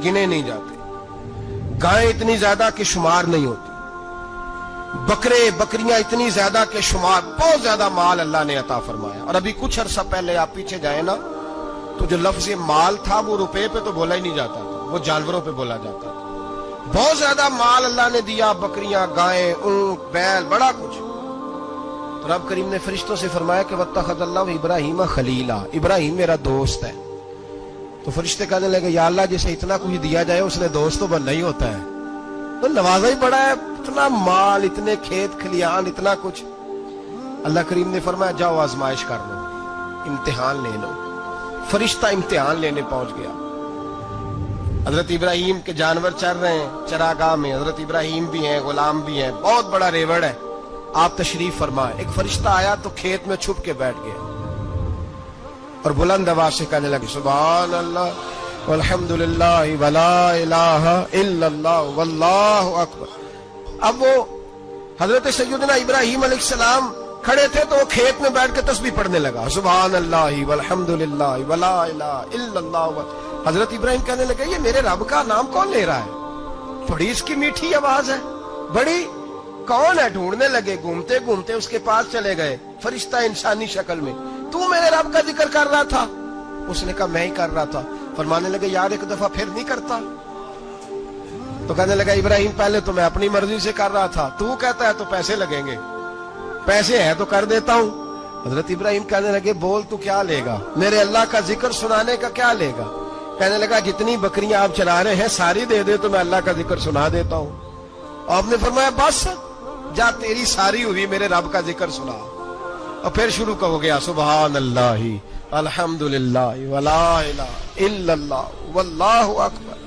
गिने नहीं जाते, गायें इतनी ज्यादा कि शुमार नहीं होती, बकरे बकरियां इतनी ज्यादा कि शुमार, बहुत ज्यादा माल अल्लाह ने अता फरमाया। और अभी कुछ अरसा पहले आप पीछे जाए ना, तो जो लफ्ज माल था वो रुपए पे तो बोला ही नहीं जाता था, वो जानवरों पे बोला जाता था। बहुत ज्यादा माल अल्लाह ने दिया, बकरियां, गायें, ऊंट, बैल, बड़ा कुछ। तो रब करीम ने फरिश्तों से फरमाया कि वत्तखज़ल्लाहु इब्राहीम खलीला, इब्राहिम मेरा दोस्त है। तो फरिश्ते कहने लगे या अल्लाह, जिसे इतना कुछ दिया जाए उसने दोस्त तो बनना ही होता है, तो नवाजा ही बड़ा है, इतना माल, इतने खेत खलियान, इतना कुछ। अल्लाह करीम ने फरमाया जाओ आजमाइश कर लो, इम्तिहान ले लो। फरिश्ता इम्तिहान लेने पहुंच गया। हजरत इब्राहिम के जानवर चर रहे हैं चरागाह में, हजरत इब्राहिम भी हैं, गुलाम भी हैं, बहुत बड़ा रेवड़ है। आप तशरीफ फरमाए। एक फरिश्ता आया तो खेत में छुप के बैठ गया और बुलंद आवाज से कहने लगे सुभान अल्लाह वल्हम्दुलिल्लाह वला इलाहा इल्लल्लाह वल्लाहु अकबर। अब वो हजरत सैयदना इब्राहिम अलैहिस्सलाम खड़े थे तो वो खेत में बैठ के तस्बीह पढ़ने लगा, सुभान अल्लाह वल्हम्दुलिल्लाह वला इलाहा इल्लल्लाह। हजरत इब्राहिम कहने लगे ये मेरे रब का नाम कौन ले रहा है, बड़ी इसकी मीठी आवाज है, बड़ी, कौन है? ढूंढने लगे, घूमते घूमते उसके पास चले गए, फरिश्ता इंसानी शक्ल में, तू मेरे रब का जिक्र कर रहा था? उसने कहा मैं ही कर रहा था। फरमाने लगे यार एक दफा फिर नहीं करता? तो कहने लगा इब्राहिम पहले तो मैं अपनी मर्जी से कर रहा था, तू कहता है तो पैसे लगेंगे, पैसे है तो कर देता हूं। हजरत इब्राहिम कहने लगे बोल तू क्या लेगा, मेरे अल्लाह का जिक्र सुनाने का क्या लेगा? कहने लगा जितनी बकरियां आप चला रहे हैं सारी दे दे तो मैं अल्लाह का जिक्र सुना देता हूं। आपने फरमाया बस जा तेरी सारी हुई, मेरे रब का जिक्र सुना। और फिर शुरू हो गया सुभान अल्लाह अल्हम्दुलिल्लाह वला इलाहा इल्लल्लाह वल्लाहु अकबर।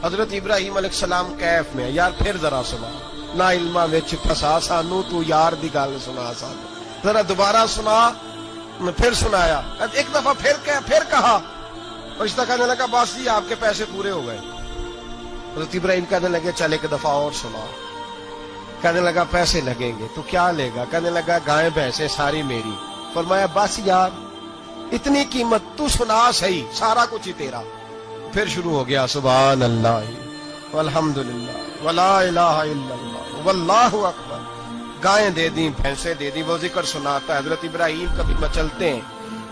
हजरत इब्राहिम अलैहिस्सलाम कैफ में, यार फिर जरा सुना, ना इल्मा विच फसा सानू, तू यार दी गल सुना सानू, जरा दोबारा सुना। फिर सुनाया, एक दफा फिर कहा। फरिश्ता कहने लगा बस जी आपके पैसे पूरे हो गए। हजरत इब्राहिम कहने लगे चल एक दफा और सुनाओ। कहने लगा पैसे लगेंगे, तो क्या लेगा? कहने लगा गाय भैंसे सारी मेरी। फरमाया बस यार इतनी कीमत, तू सुना सही, सारा कुछ ही तेरा। फिर शुरू हो गया सुभान अल्लाह वल्हम्दुलिल्लाह वला इलाहा इल्लल्लाह वल्लाहु अकबर। गायें दे दी, भैंसे दे दी, वो जिक्र सुनाता है। हजरत इब्राहिम कभी मचलते हैं,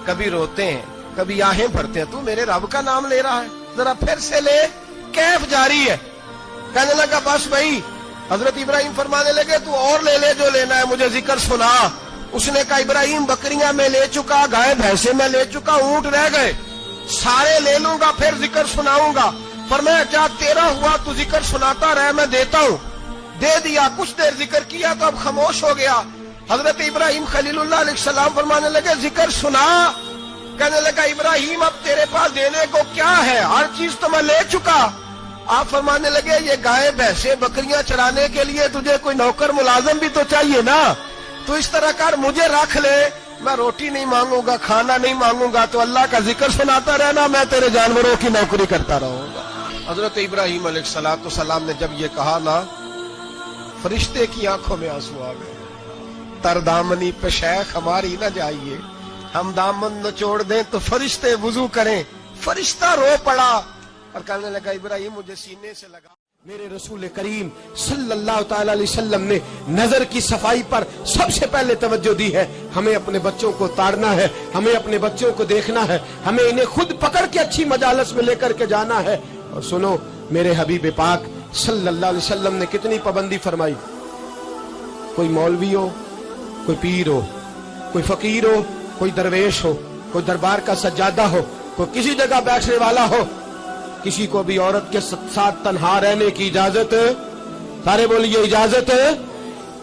कभी रोते हैं, कभी आहें भरते हैं, तू मेरे रब का नाम ले रहा है, जरा फिर से ले। कैफ जारी है। कहने लगा बस भाई। हजरत इब्राहिम फरमाने लगे तू और ले ले जो लेना है, मुझे जिक्र सुना। उसने कहा इब्राहिम बकरियां मैं ले चुका, गाय भैंसे मैं ले चुका, ऊंट रह गए, सारे ले लूंगा फिर जिक्र सुनाऊंगा। फरमाया क्या तेरा हुआ, तू जिक्र सुनाता रहे, मैं देता हूं। दे दिया, कुछ देर जिक्र किया तो अब खामोश हो गया। हजरत इब्राहिम खलीलुल्लाह अलैहिस्सलाम फरमाने लगे जिक्र सुना। कहने लगा इब्राहिम अब तेरे पास देने को क्या है, हर चीज तो मैं ले चुका। आप फरमाने लगे ये गाय भैंसे बकरियां चराने के लिए तुझे कोई नौकर मुलाजिम भी तो चाहिए ना, तो इस तरह कर मुझे रख ले, मैं रोटी नहीं मांगूंगा, खाना नहीं मांगूंगा, तो अल्लाह का जिक्र सुनाता रहना, मैं तेरे जानवरों की नौकरी करता रहूंगा। हजरत इब्राहिम अलैहिस्सलाम ने जब ये कहा ना, फरिश्ते की आंखों में आंसू आ गए। तरदामनी पे शेख हमारी न जाइए, हम दामन निचोड़ दें तो फरिश्ते वुजू करें। फरिश्ता रो पड़ा और कहने लगा इब्राहिम मुझे सीने से लगा। मेरे रसूल करीम सल्लल्लाहु ताला अलैहि वसल्लम ने नजर की सफाई पर सबसे पहले तवज्जो दी है। हमें अपने बच्चों को ताड़ना है, हमें अपने बच्चों को देखना है, हमें इन्हें खुद पकड़ के अच्छी मजालस में लेकर के जाना है। और सुनो मेरे हबीब पाक सल्लल्लाहु अलैहि वसल्लम ने कितनी पाबंदी फरमाई। कोई मौलवी हो, कोई पीर हो, कोई फकीर हो, कोई दरवेश हो, कोई दरबार का सज्जादा हो, कोई किसी जगह बैठने वाला हो, किसी को भी औरत के साथ तन्हा रहने की इजाजत, सारे बोलिए इजाजत,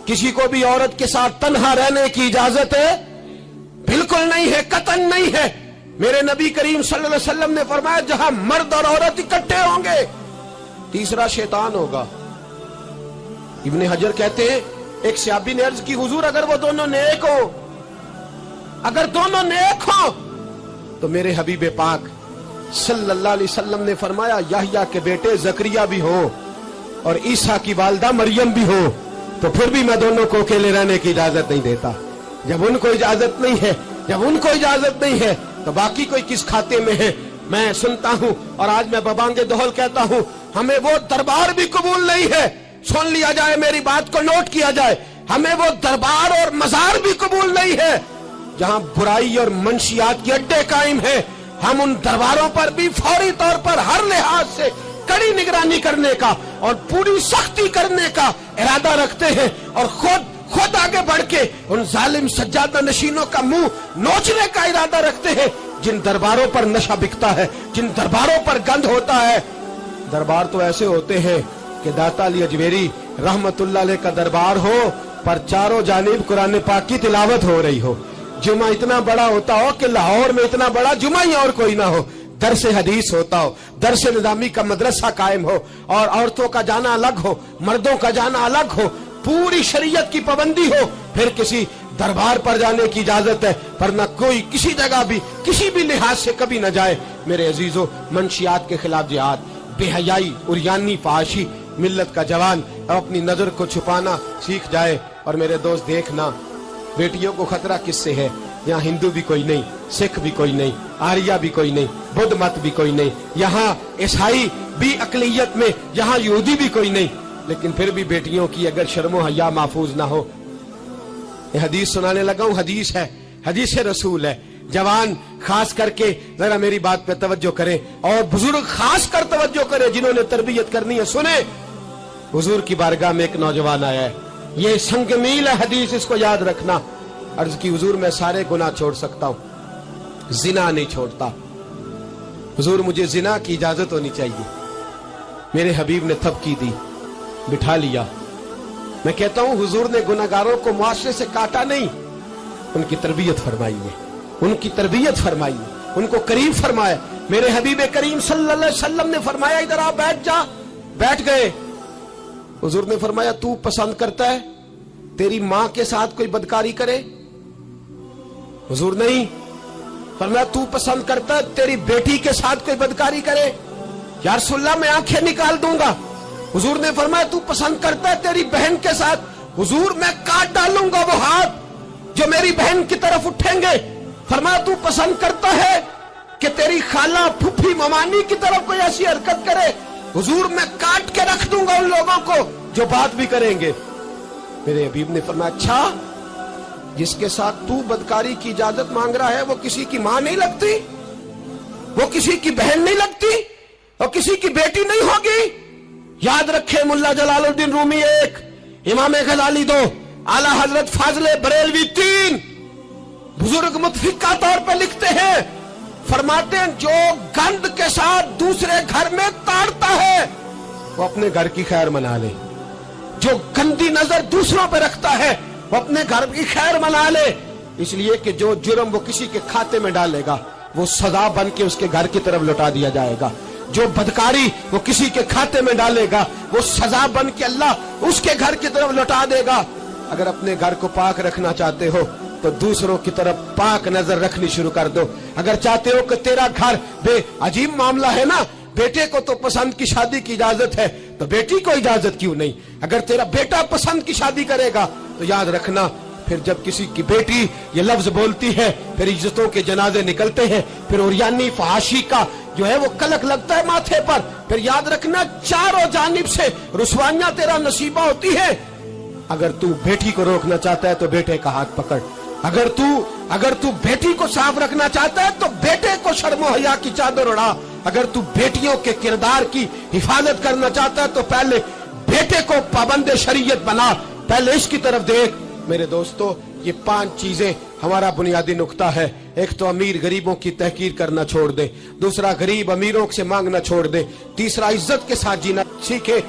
किसी को भी औरत के साथ तन्हा रहने की इजाजत बिल्कुल नहीं है, कतन नहीं है। मेरे नबी करीम सल्लल्लाहु अलैहि वसल्लम ने फरमाया जहां मर्द और औरत इकट्ठे होंगे तीसरा शैतान होगा। इब्ने हजर कहते हैं एक सहाबी ने अर्ज की हुजूर अगर वो दोनों नेक हो, अगर दोनों नेक हो तो मेरे हबीब पाक सल्लल्लाहु अलैहि वसल्लम ने फरमाया याहया के बेटे जकरिया भी हो और ईसा की वालदा मरियम भी हो, तो फिर भी मैं दोनों को अकेले रहने की इजाजत नहीं देता। जब उनको इजाजत नहीं है, जब उनको इजाजत नहीं है तो बाकी कोई किस खाते में है। मैं सुनता हूं और आज मैं बबांगे दोहल कहता हूं हमें वो दरबार भी कबूल नहीं है। सुन लिया जाए, मेरी बात को नोट किया जाए, हमें वो दरबार और मजार भी कबूल नहीं है जहां बुराई और मंशियात के अड्डे कायम है। हम उन दरबारों पर भी फौरी तौर पर हर लिहाज से कड़ी निगरानी करने का और पूरी सख्ती करने का इरादा रखते हैं और खुद आगे बढ़ के उन जालिम सज्जादा नशीनों का मुंह नोचने का इरादा रखते हैं जिन दरबारों पर नशा बिकता है, जिन दरबारों पर गंद होता है। दरबार तो ऐसे होते हैं कि दाता अली अजमेरी रहमतुल्लाह अलैह का दरबार हो पर चारों जानिब कुरान पाक की तिलावत हो रही हो। जुमा इतना बड़ा होता हो कि लाहौर में इतना बड़ा जुमा ही और कोई ना हो। दरस हदीस होता हो, दरस निजामी का मदरसा कायम हो और औरतों का जाना अलग हो, मर्दों का जाना अलग हो, पूरी शरीयत की पाबंदी हो। फिर किसी दरबार पर जाने की इजाजत है, पर न कोई किसी जगह भी किसी भी लिहाज से कभी न जाए। मेरे अजीजों, मंशियात के खिलाफ जिहाद, बेहयाई, उरियानी, फाहशी, मिल्लत का जवान अब अपनी नजर को छुपाना सीख जाए। और मेरे दोस्त देखना, बेटियों को खतरा किससे है? यहाँ हिंदू भी कोई नहीं, सिख भी कोई नहीं, आर्या भी कोई नहीं, बुद्ध मत भी कोई नहीं, यहाँ ईसाई भी अकलियत में, यहाँ यहूदी भी कोई नहीं, लेकिन फिर भी बेटियों की अगर शर्मो हया महफूज ना हो। ये हदीस सुनाने लगा हूँ, हदीस है, हदीस रसूल है। जवान खास करके जरा मेरी बात पे तवज्जो करें और बुजुर्ग खास कर तवज्जो करें जिन्होंने तरबियत करनी है। सुने, हुजूर की बारगाह में एक नौजवान आया है, ये संगमील है हदीस, इसको याद रखना। अर्ज की, हुजूर मैं सारे गुनाह छोड़ सकता हूं, जिना नहीं छोड़ता। हुजूर मुझे जिना की इजाजत होनी चाहिए। मेरे हबीब ने थपकी दी, बिठा लिया। मैं कहता हूं हुजूर ने गुनाहगारों को मुआशरे से काटा नहीं, उनकी तरबियत फरमाई है, उनकी तरबियत फरमाई है, उनको करीब फरमाया। मेरे हबीब करीम सल्लल्लाहु अलैहि वसल्लम ने फरमाया, इधर आ, बैठ जा। बैठ गए। हुजूर ने फरमाया, तू पसंद करता है तेरी मां के साथ कोई बदकारी करे? हुजूर नहीं। फरमाया, तू पसंद करता है तेरी बेटी के साथ कोई बदकारी करे? या रसूलल्लाह मैं आंखें निकाल दूंगा। हुजूर ने फरमाया, तू पसंद करता है तेरी बहन के साथ? हुजूर मैं काट डालूंगा वो हाथ जो मेरी बहन की तरफ उठेंगे। फरमाया, तू पसंद करता है कि तेरी खाला, फुफी, ममानी की तरफ कोई ऐसी हरकत करे? हुजूर मैं काट के रख दूंगा उन लोगों को जो बात भी करेंगे। मेरे हबीब ने फरमाया, अच्छा जिसके साथ तू बदकारी की इजाजत मांग रहा है वो किसी की मां नहीं लगती, वो किसी की बहन नहीं लगती, वो किसी की बेटी नहीं होगी? याद रखे, मुल्ला जलालुद्दीन रूमी 1, इमाम गजाली 2, आला हजरत फाजले बरेलवी 3, बुजुर्ग मुतफिका तौर पर लिखते हैं, फरमाते हैं जो गंद के साथ दूसरे घर में ताड़ता है वो अपने घर की खैर मना ले, जो गंदी नजर दूसरों पे रखता है वो अपने घर की खैर मना ले। इसलिए कि जो जुर्म वो किसी के खाते में डालेगा वो सजा बन के उसके घर की तरफ लौटा दिया जाएगा, जो बदकारी वो किसी के खाते में डालेगा वो सजा बन के अल्लाह उसके घर की तरफ लौटा देगा। अगर अपने घर को पाक रखना चाहते हो तो दूसरों की तरफ पाक नजर रखनी शुरू कर दो। अगर चाहते हो कि तेरा घर अजीब मामला है ना, बेटे को तो पसंद की शादी की इजाजत है तो बेटी को इजाजत क्यों नहीं? अगर तेरा बेटा पसंद की शादी करेगा तो याद रखना, फिर जब किसी की बेटी ये लफ्ज बोलती है फिर इज्जतों के जनाजे निकलते हैं, फिर उरियानी फहाशी का जो है वो कलक लगता है माथे पर। फिर याद रखना, चारों जानिब से रुसवाइयां तेरा नसीबा होती है। अगर तू बेटी को रोकना चाहता है तो बेटे का हाथ पकड़, अगर तू बेटी को साफ रखना चाहता है तो बेटे को शर्मो हया की चादर उड़ा, अगर तू बेटियों के किरदार की हिफाजत करना चाहता है तो पहले बेटे को पाबंद शरीयत बना, पहले इसकी तरफ देख। मेरे दोस्तों, ये 5 चीजें हमारा बुनियादी नुक्ता है। एक तो अमीर गरीबों की तहकीर करना छोड़ दे, दूसरा गरीब अमीरों से मांगना छोड़ दे, तीसरा इज्जत के साथ जीना सीखे,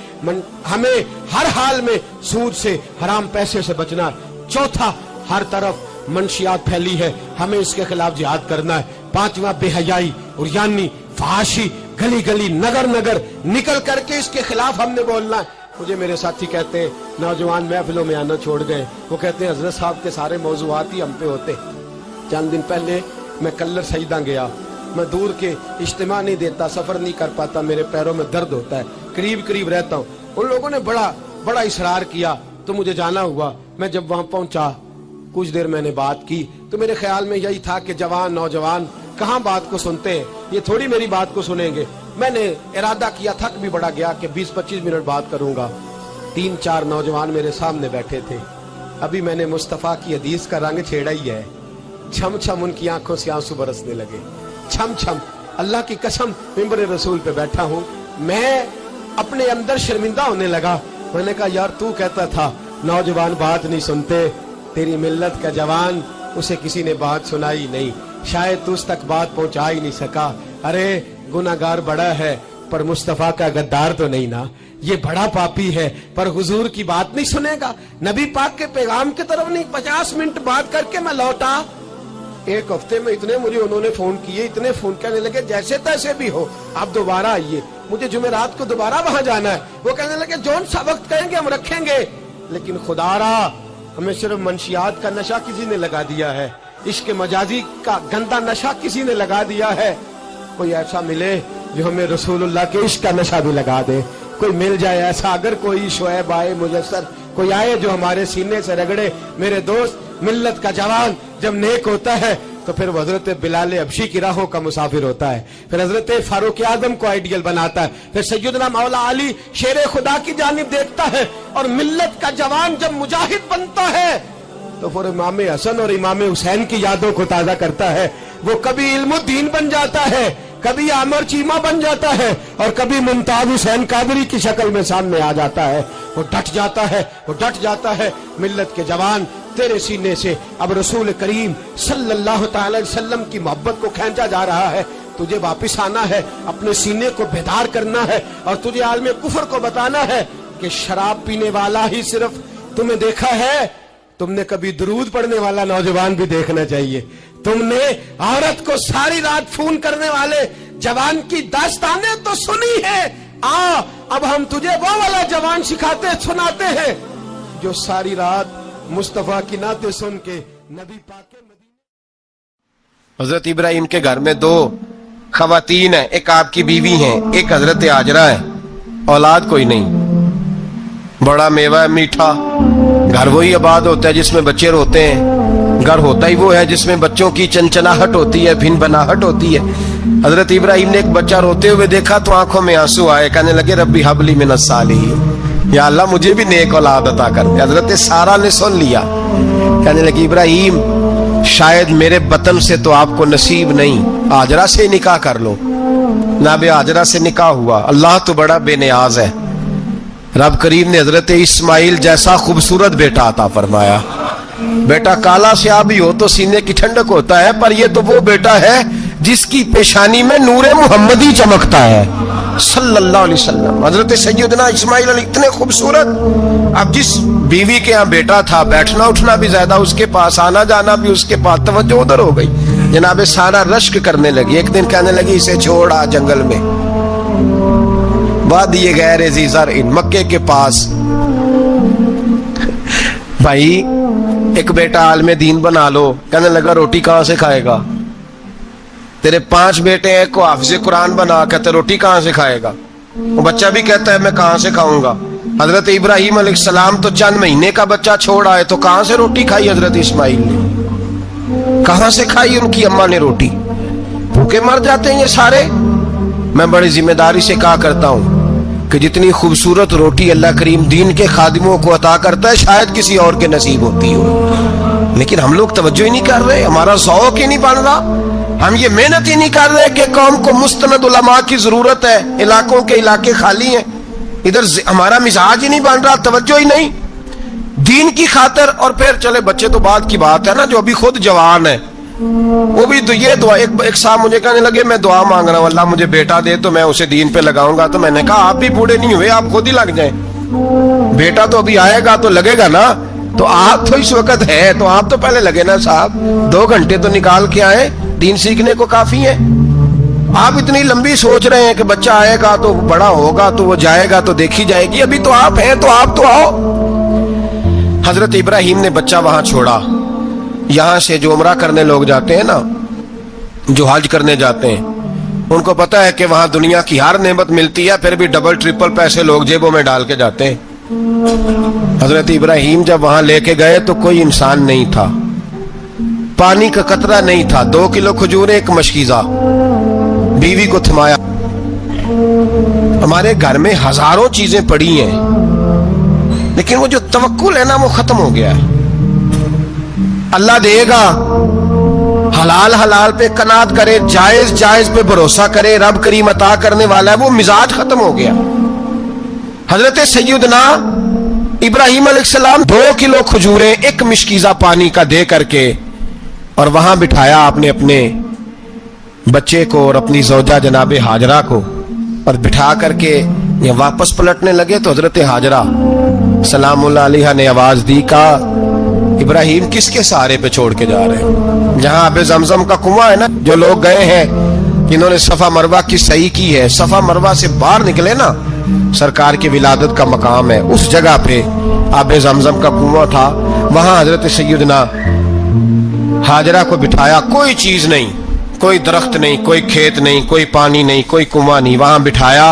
हमें हर हाल में सूद से, हराम पैसे से बचना। चौथा, हर तरफ मंशियात फैली है, हमें इसके खिलाफ जिहाद करना है। 5वां, बेहयाई, उरियानी, फहाशी, गली गली, नगर नगर निकल करके इसके खिलाफ हमने बोलना है। मुझे मेरे साथी कहते हैं नौजवान महफिलों में आना छोड़ गए, वो कहते हैं हजरत साहब के सारे मौजूआत ही हम पे होते। चंद दिन पहले मैं कल्लर सईदा गया, मैं दूर के इज्तिमा नहीं देता, सफर नहीं कर पाता, मेरे पैरों में दर्द होता है, करीब करीब रहता हूँ। उन लोगों ने बड़ा इसरार किया तो मुझे जाना हुआ। मैं जब वहां पहुंचा, कुछ देर मैंने बात की तो मेरे ख्याल में यही था कि जवान नौजवान कहाँ बात को सुनते हैं, ये थोड़ी मेरी बात को सुनेंगे। मैंने इरादा किया, थक भी बड़ा गया कि 20-25 मिनट बात करूंगा। 3-4 नौजवान मेरे सामने बैठे थे। अभी मैंने मुस्तफा की हदीस का रंग छेड़ा ही है। छम छम उनकी आंखों से आंसू बरसने लगे, छम छम। अल्लाह की कसम, मिंबर रसूल पे बैठा हूं, मैं अपने अंदर शर्मिंदा होने लगा। मैंने कहा यार, तू कहता था नौजवान बात नहीं सुनते, तेरी मिल्लत का जवान, उसे किसी ने बात सुनाई नहीं, शायद तू उस तक बात पहुंचा ही नहीं सका। अरे गुनाहगार बड़ा है पर मुस्तफा का गद्दार तो नहीं ना, ये बड़ा पापी है पर हुजूर की बात नहीं सुनेगा, नबी पाक के पैगाम की तरफ नहीं। 50 मिनट बात करके मैं लौटा। एक हफ्ते में इतने मुझे उन्होंने फोन किए, इतने फोन करने लगे, जैसे तैसे भी हो आप दोबारा आइए, मुझे जुमेरात को दोबारा वहां जाना है। वो कहने लगे जौन सा वक्त कहेंगे हम रखेंगे, लेकिन खुदारा हमें सिर्फ मंशियात का नशा किसी ने लगा दिया है, इश्क मजाजी का गंदा नशा किसी ने लगा दिया है। कोई ऐसा मिले जो हमें रसूलुल्लाह के इश्क का नशा भी लगा दे, कोई मिल जाए ऐसा। अगर कोई शोएब आए, मुजस्सर कोई आए जो हमारे सीने से रगड़े। मेरे दोस्त, मिल्लत का जवान जब नेक होता है तो फिर वो हजरत बिलाल हबशी की राहों का मुसाफिर होता है, फिर हजरत फारूक आजम को आइडियल बनाता है, फिर सैयदना मौला अली शेर खुदा की जानिब देखता है। और मिल्लत का जवान जब मुजाहिद बनता है तो फिर इमाम हसन और इमाम हुसैन की यादों को ताजा करता है। वो कभी इल्मुद्दीन बन जाता है, कभी आमर चीमा बन जाता है, और कभी मुमताज हुसैन कादरी की शक्ल में सामने आ जाता है। वो डट जाता है, वो डट जाता है। मिल्लत के जवान, तेरे सीने से अब रसूल करीम सल्लल्लाहु अलैहि वसल्लम की मोहब्बत को खींचा जा रहा है। तुझे वापिस आना है, अपने सीने को बेदार करना है, और तुझे आलमे कुफर को बताना है कि शराब पीने वाला ही सिर्फ तुम्हें देखा है, तुमने कभी दरूद पढ़ने वाला नौजवान भी देखना चाहिए। तुमने औरत को सारी रात फोन करने वाले जवान की दास्तानें तो सुनी है। अब हम तुझे वो वाला जवान सिखाते सुनाते हैं जो सारी रात मुस्तफा की नाते सुन के नबी पाक के मदीने। हजरत इब्राहिम के घर में 2 खवातीन है, एक आपकी बीवी हैं, एक हजरत हाजरा है। औलाद कोई नहीं, बड़ा मेवा है मीठा। घर वही आबाद होता है जिसमें बच्चे रोते हैं, घर होता ही वो है जिसमें बच्चों की चंचनाहट होती है, भिन बनाहट होती है। हजरत इब्राहिम ने एक बच्चा रोते हुए देखा तो आंखों में आंसू आए, कहने लगे रब्बी हबली मिनस सालिहीन, या अल्लाह मुझे भी नेक औलाद अता कर दे। हजरत सारा ने सुन लिया, कहने लगी इब्राहिम शायद मेरे बतन से तो आपको नसीब नहीं, हाजरा से निकाह कर लो। नाबे हाजरा से निकाह हुआ। अल्लाह तो बड़ा बेनियाज है, रब करीम ने हजरत इस्माइल जैसा खूबसूरत बेटा अता फरमाया। बेटा काला स्याह भी हो तो सीने की ठंडक होता है, पर ये तो वो बेटा है जिसकी पेशानी में नूरे मुहम्मदी चमकता है सल्लल्लाहु अलैहि वसल्लम। हजरत सैयदना इस्माइल इतने खूबसूरत। अब जिस बीवी के यहाँ बेटा था, बैठना उठना भी ज्यादा उसके पास, आना जाना भी उसके पास, तवज्जो उधर हो गई। जनाबे सारा रश्क करने लगी। एक दिन कहने लगी इसे छोड़ आ जंगल में, वादिये गैर ज़ीज़र इन, मक्के के पास। भाई एक बेटा आलमे दीन बना लो। कहने लगा रोटी कहां से खाएगा, तेरे 5 बेटे हैं, को हाफिज़ कुरान बना, कहते रोटी कहां से खाएगा। वो बच्चा भी कहता है मैं कहां से खाऊंगा। हजरत इब्राहिम अलैहिस्सलाम तो चंद महीने का बच्चा छोड़ आए, तो कहां से रोटी खाई हजरत इस्माइल ने, कहां से खाई उनकी अम्मा ने रोटी। भूखे मर जाते हैं ये सारे। मैं बड़ी जिम्मेदारी से कहा करता हूं कि जितनी खूबसूरत रोटी अल्लाह करीम दीन के खादिमों को अता करता है शायद किसी और के नसीब होती हो, लेकिन हम लोग तवज्जो ही नहीं कर रहे, हमारा ज़ौक़ ही नहीं बन रहा, हम ये मेहनत ही नहीं कर रहे कि कौम को मुस्तनद उलमा की जरूरत है। इलाकों के इलाके खाली हैं, इधर हमारा मिजाज ही नहीं बन रहा, तवज्जो ही नहीं दीन की खातर। और फिर चले बच्चे तो बात की बात है ना, जो अभी खुद जवान है वो भी तो ये दुआ। एक साहब मुझे कहने लगे मैं दुआ मांग रहा हूँ अल्लाह मुझे बेटा दे तो मैं उसे दीन पे लगाऊंगा। तो मैंने कहा आप भी बूढ़े नहीं हुए, आप खुद ही लग जाएं, बेटा तो अभी आएगा तो लगेगा ना। तो आप तो इस वक्त है तो आप तो पहले लगे ना साहब, 2 घंटे तो निकाल के आए, दीन सीखने को काफी है। आप इतनी लंबी सोच रहे हैं कि बच्चा आएगा तो बड़ा होगा तो वो जाएगा तो देखी जाएगी, अभी तो आप हैं तो आप तो आओ। हजरत इब्राहिम ने बच्चा वहां छोड़ा। यहां से जो उम्रा करने लोग जाते हैं ना, जो हज करने जाते हैं, उनको पता है कि वहां दुनिया की हर नेमत मिलती है, फिर भी डबल ट्रिपल पैसे लोग जेबों में डाल के जाते हैं। हजरत इब्राहिम जब वहां लेके गए तो कोई इंसान नहीं था, पानी का कतरा नहीं था, 2 किलो खजूरें, एक मशकीज़ा, बीवी को थमाया। हमारे घर में हजारों चीजें पड़ी हैं, लेकिन वो जो तवक्कुल है ना वो खत्म हो गया है। अल्लाह देगा, हलाल हलाल पे कनात करे, जायज जायज पे भरोसा करे, रब करीम अता करने वाला है, वो मिजाज खत्म हो गया। हजरत सैयदना इब्राहिम अलैहिस्सलाम 2 किलो खजूरें, एक मिशकीज़ा पानी का दे करके और वहां बिठाया आपने अपने बच्चे को और अपनी ज़ौजा जनाबे हाजरा को, और बिठा करके ये वापस पलटने लगे तो हजरत हाजरा सलामुल्लाह अलैहा ने आवाज दी, कहा इब्राहिम किसके सहारे पे छोड़ के जा रहे हैं? जहां आबे जमजम का कुआं है ना, जो लोग गए हैं जिन्होंने सफा मरवा की सही की है, सफा मरवा से बाहर निकले ना, सरकार की विलादत का मकाम है, उस जगह पे आबे जमजम का कुआं था, वहां हजरत सैयदना हाजरा को बिठाया। कोई चीज नहीं, कोई दरख्त नहीं, कोई खेत नहीं, कोई पानी नहीं, कोई कुआं नहीं, वहां बिठाया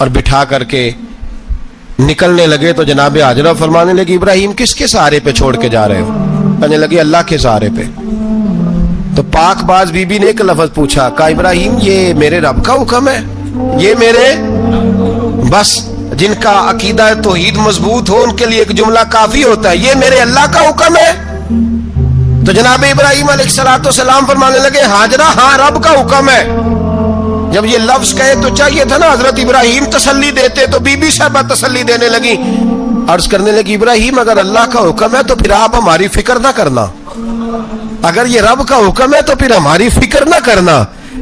और बिठा करके निकलने लगे तो जनाबे हाजरा फरमाने लगी इब्राहिम किसके सहारे पे छोड़ के जा रहे हो? कहने लगे अल्लाह के सहारे पे। तो पाकबाज बीबी ने एक लफ्ज पूछा, कहा इब्राहिम ये मेरे रब का हुक्म है, ये मेरे, बस जिनका अकीदा तौहीद मजबूत हो उनके लिए एक जुमला काफी होता है, ये मेरे अल्लाह का हुक्म है। तो जनाब इब्राहिम अलैहिस्सलाम फरमाने लगे हाजरा हाँ रब का हुक्म है। जब ये लफ्ज कहे तो चाहिए था ना हजरत इब्राहिम तसल्ली देते, तो बीबी साहबा तसल्ली देने लगी, अर्ज करने लगी इब्राहिम अगर अल्लाह का हुक्म है तो फिर आप हमारी फिक्र ना करना, अगर ये रब का हुक्म है तो फिर हमारी फिक्र ना करना,